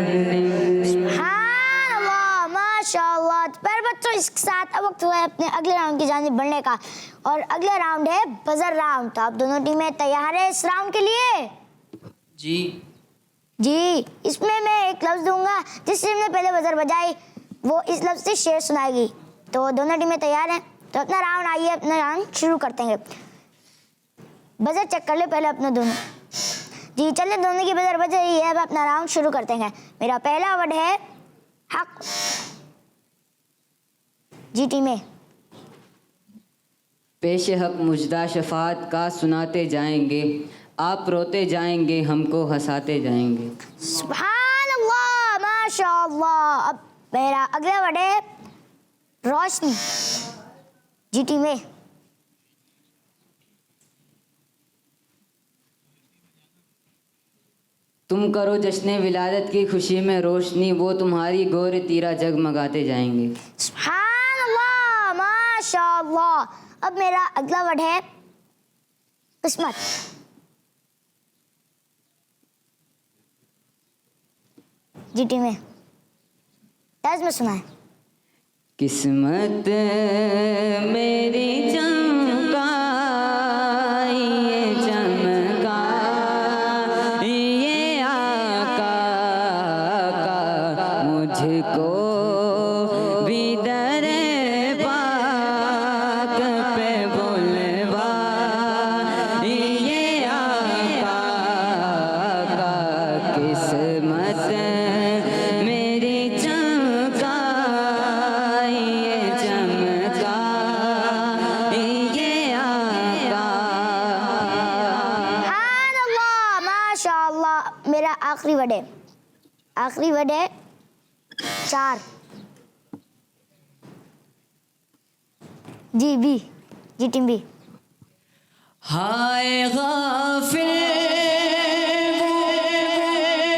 سبحان اللہ، ماشاء اللہ. تو پیارے بچوں، اس کے ساتھ اب وقت ہوا ہے اپنے اگلے راؤنڈ کی جانب بڑھنے کا، اور اگلا راؤنڈ ہے بزر راؤنڈ. تو آپ دونوں ٹیمیں تیار ہیں اس راؤنڈ کے لیے؟ جی جی. اس میں ایک لفظ دوں گا، جس ٹیم نے پہلے بزر بجائی وہ اس لفظ سے شعر سنائے گی. تو دونوں ٹیمیں تیار ہیں؟ تو اپنا راؤنڈ آئیے، اپنا راؤنڈ شروع کرتے ہیں. بزر چیک کر لے پہلے اپنا دونوں. جی چلے، دونوں کی بزر بج رہی ہے. اب اپنا راؤنڈ شروع کرتے ہیں. میرا پہلا ورڈ ہے حق. جی ٹیمیں. پیش حق مجدہ شفاعت کا سناتے جائیں گے، آپ روتے جائیں گے، ہم کو ہنساتے جائیں گے. سبحان اللہ، ماشاء اللہ. اب میرا اگلا ورڈ ہے روشنی. جی ٹیمیں. تم کرو جشن ولادت کی خوشی میں روشنی، وہ تمہاری گور تیرا جگمگاتے جائیں گے. سبحان اللہ، ماشاء اللہ. اب میرا اگلا ورڈ ہے قسمت. جی ٹیمیں. میں سنا ہے. قسمت میری چمکائی چمکا یہ آقا کا مجھ کو بھی در پاک پہ بلوا یہ آقا کا قسمت میری چمکائی چمکا یہ آقا. سبحان اللہ، ماشاء اللہ. میرا آخری ورڈ ہے، آخری ورڈ ہے چار. جی بی. جی ٹیم بی. ہائے غافل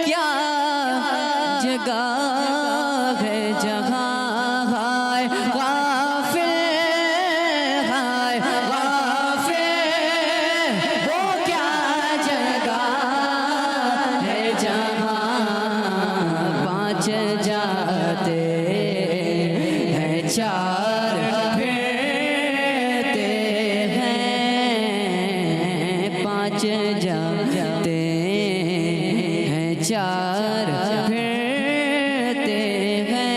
کیا جگ जगह है जहाँ हाय गाफिल हाय गाफिल वो क्या जगह है जहाँ पाँच जाते हैं चार फिरते हैं पाँच जाते हैं चार फिरते हैं।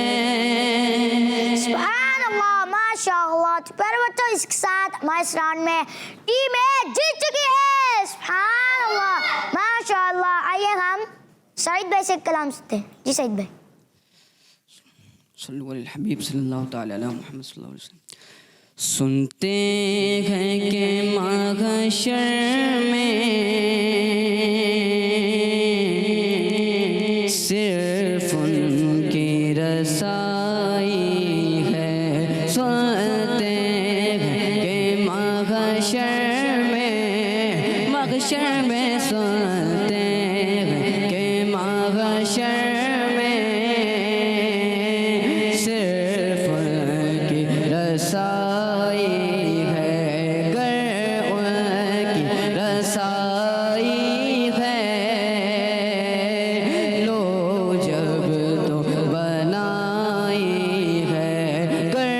सुभान अल्लाह, माशाअल्लाह। तो प्यारे बच्चों, इसके साथ हमारे इस राउंड में टीमें जीत चुकी है। सुभान अल्लाह, माशाअल्लाह। आइए हम सईद भाई से कलाम सुनते हैं। जी सईद भाई। सल्लल्लाहु अलैहि हबीब सल्लल्लाहु ताला अलैहि मुहम्मद सल्लल्लाहु अलैहि वसल्लम। सुनते हैं कि महशर में सिर्फ उनकी रसाई है। सुनते हैं कि महशर में सुनते हैं कि महशर में सिर्फ उनकी रसाई है। गर उनकी रसाई है लो जब तो बनाई है। गर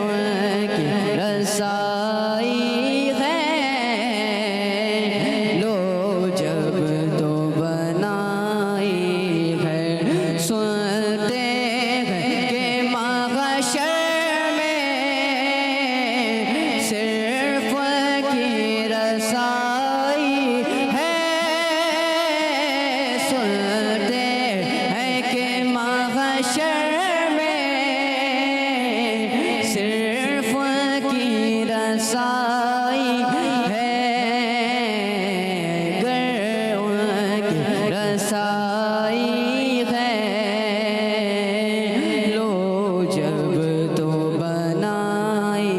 उनकी रसाई है लो जब तो बनाई है। सुनते हैं कि महशर में सिर्फ की रसाई है। सुनते हैं कि महशर में सिर्फ की रसाई है। गर उनकी रसाई है लो जब तो बनाई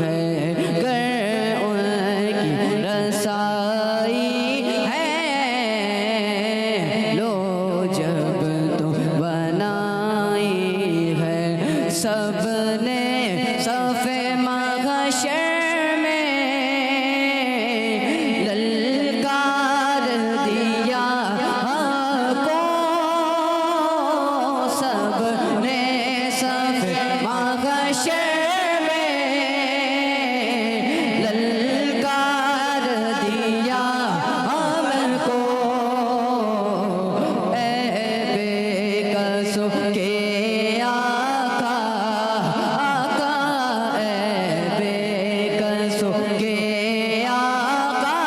है। गर उनकी रसाई है लो जब तो बनाई है। सबने सफ़े महशर में ललकार दिया को। सबने सफ़े महशर में ललकार दिया हमको। ए बेकसों के आका आका ए बेकसों के आका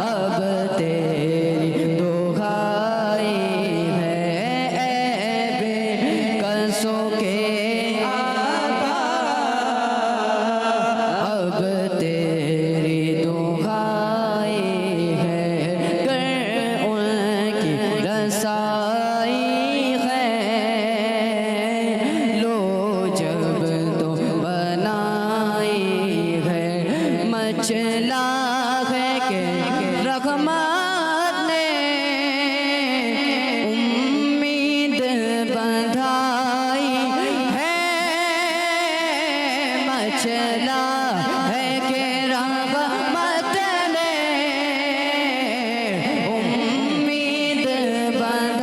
अब तेरी दुहाई है। ए बेकसों के आका अब तेरी दुहाई है। गर उनकी रसाई है लो जब तो बनाई है। मचला है कि रहमत ने उम्मीद बंधाई है। मचला है कि रहमत ने उम्मीद बंधाई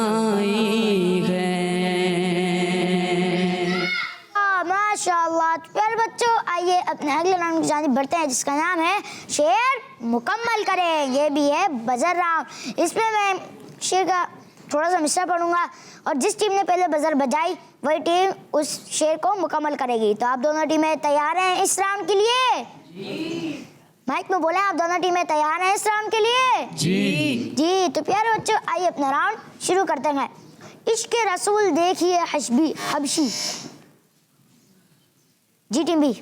आई है। माशाल्लाह। तो प्यारे बच्चों, आइए अपने अगले राउंड की जानिब बढ़ते हैं, जिसका नाम है शेर मुकम्मल करें। ये भी है बजर राउंड। इसमें मैं शेर का थोड़ा सा मिसरा पढ़ूंगा और जिस टीम ने पहले बजर बजाई वही टीम उस शेर को मुकम्मल करेगी। तो आप दोनों टीमें तैयार हैं इस राउंड के लिए? माइक में बोले, आप दोनों टीमें तैयार हैं इस राउंड के लिए? जी। तो प्यारे बच्चों, आइए अपना राउंड शुरू करते हैं। इश्क रसूल देखिए हबशी। जी टीम बी।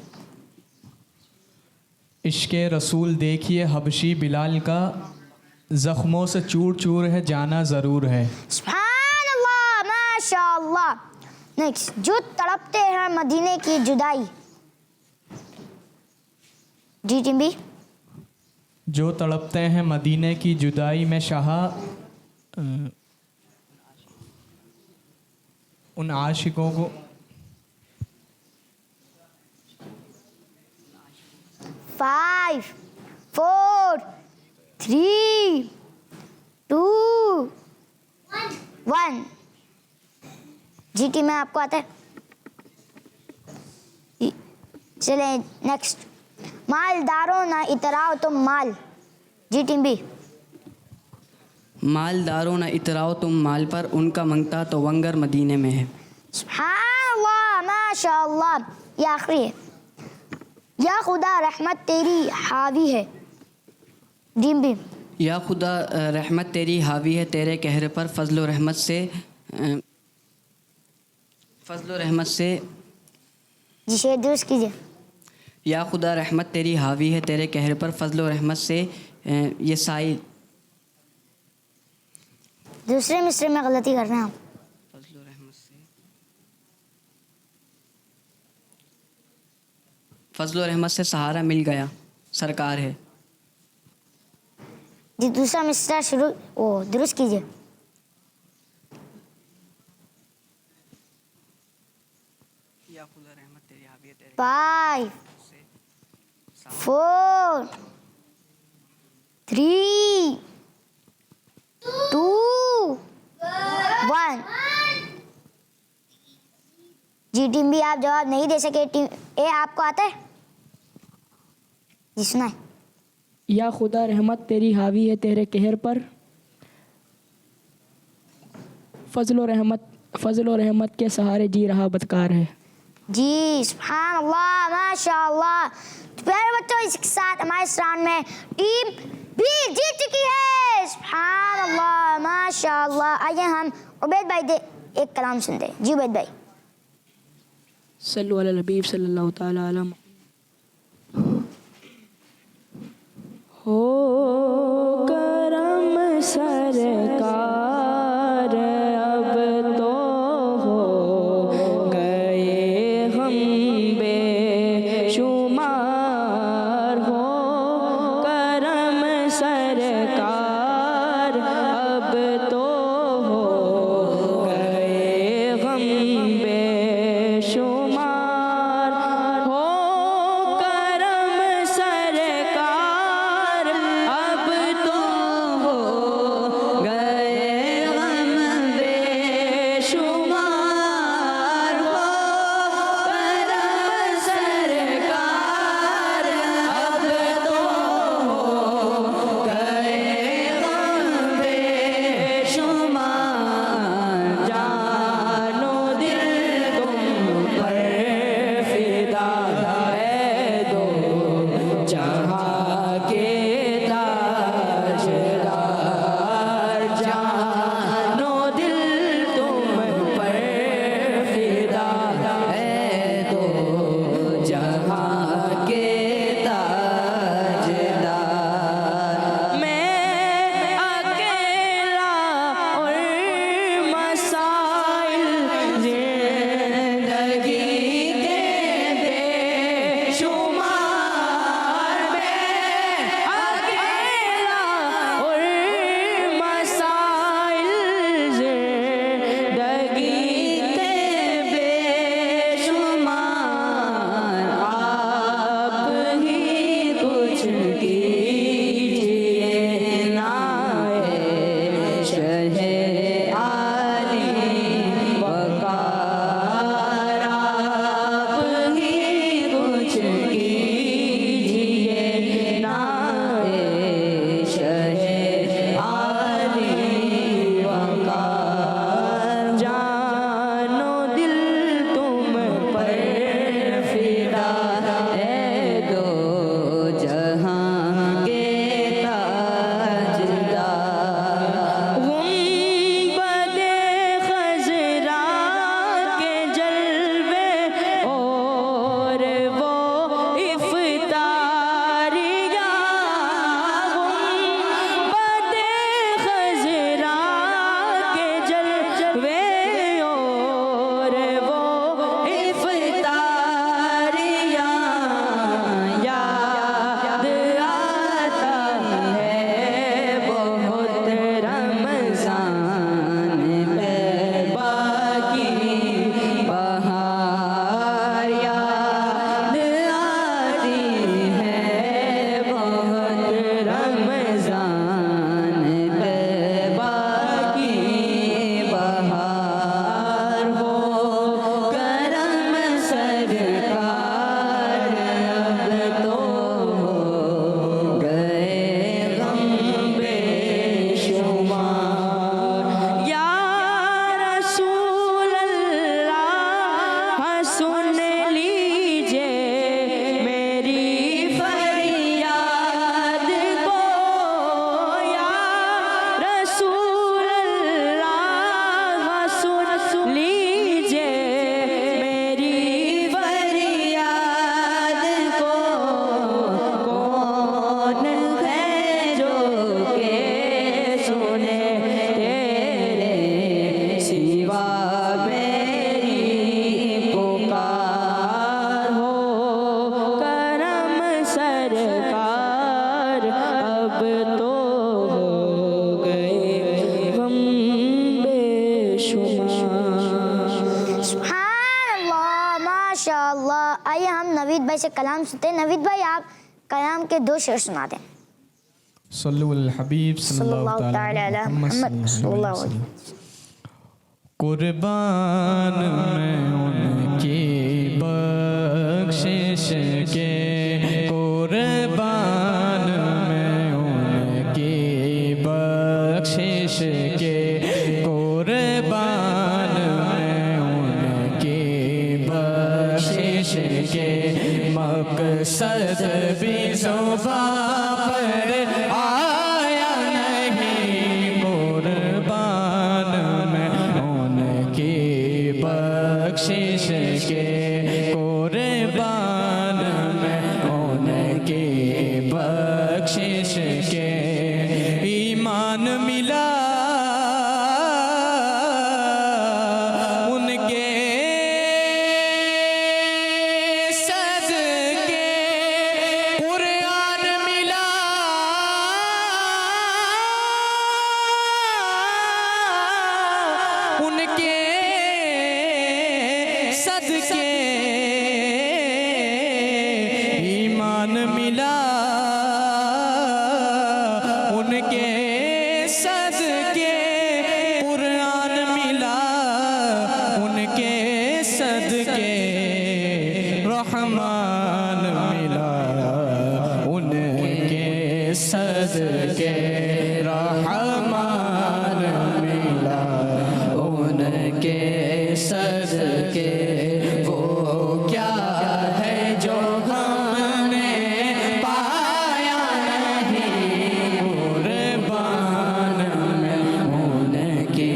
इश्क़े रसूल देखिए हबशी, बिलाल का ज़ख्मों से चूर चूर है, जाना ज़रूर है। सुभान अल्लाह, माशाअल्लाह। नेक्स्ट, जो तड़पते हैं मदीने की जुदाई। जी टीम बी। जो तड़पते हैं मदीने की जुदाई में शाह, उन आशिकों को 5 4 3 2 1। जी टीम में आपको आता है? चले नेक्स्ट, मालदारों ना इतराओ तुम माल। जी टीम बी। मालदारों न इतराओ तुम माल पर, उनका मंगता तो वंगर मदीने में है। सुभान अल्लाह, माशाअल्लाह। ये आखिरी है। या खुदा रहमत तेरी हावी है। टीम बी। या खुदा रहमत तेरी हावी है तेरे कहर पर, फजल व रहमत से जी शेर दुरुस्त कीजिए। या खुदा रहमत तेरी हावी है तेरे कहर पर, फजल व रहमत से ये साइल। दूसरे मिसरे में गलती कर रहे हैं आप। फजल व रहमत से, फजल व रहमत से सहारा मिल गया सरकार है। जी दूसरा मिसरा शुरू दुरुस्त कीजिए। या खुदा रहमत तेरी हावी है तेरे 5 4 3 2 1। जी टीम बी, आप जवाब नहीं दे सके। टीम ए, आपको आता है? जी सुनाए। या खुदा रहमत तेरी हावी है तेरे कहर पर, फजल व रहमत के सहारे जी रहा बदकार है। जी सुभान अल्लाह, माशाअल्लाह। तो प्यारे बच्चों, इसके साथ हमारे इस राउंड में टीम बी जीत चुकी है। सुभान अल्लाह, माशाअल्लाह। आइए हम उबैद भाई दे एक कलाम सुनते हैं। जी उबैद भाई। सल्लु अला हबीब सल्लल्लाहु तआला अलैहि हो करम सरकार, अब तो हो गए हम बेशुमार। हो करम सरकार, अब तो हो गए हम बेशुमार। हो करम सरकार, अब शुमार। सुभान अल्लाह, माशाअल्लाह। आइए हम नवीद भाई से कलाम सुनते हैं। नवीद भाई, आप कलाम के 2 शेर सुना दें। सल्लु अल हबीब सल्लल्लाहु तआला अला मुहम्मद सल्लल्लाहु अलैहि वसल्लम। कुर्बान मैं उनकी बख्शिश के, कुर्बान मैं उनकी बख्शिश के, कुर्बान मैं उनकी बख्शिश के, मकसद भी ज़ुबान पर आया नहीं, कुर्बान मैं उनकी बख्शिश के, कुर्बान मैं उनकी बख्शिश के। ईमान मिला उनके सदके, कुरान मिला उनके सदके, ईमान मिला उनके सदके, कुरान मिला उनके सदके, रहमान मिला उनके सदके, रहमान मिला उनके सदके। वो क्या है जो हमने पाया नहीं, कुर्बान में उनकी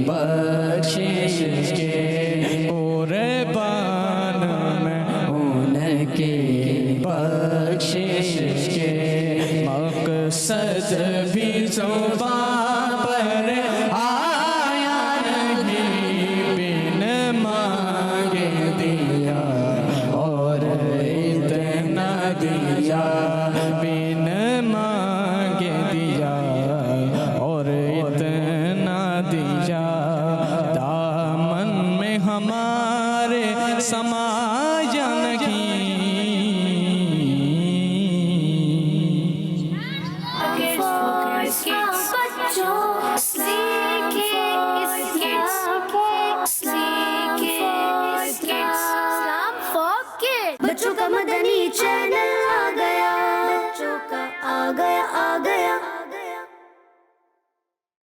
बख्शिश के, कुर्बान में उनकी बख्शिश के, मकसद भी ज़ुबान पर आया नहीं, बिन मांगे दिया और इतना दिया, बिन मांगे दिया और इतना दिया। दामन में हमारे समा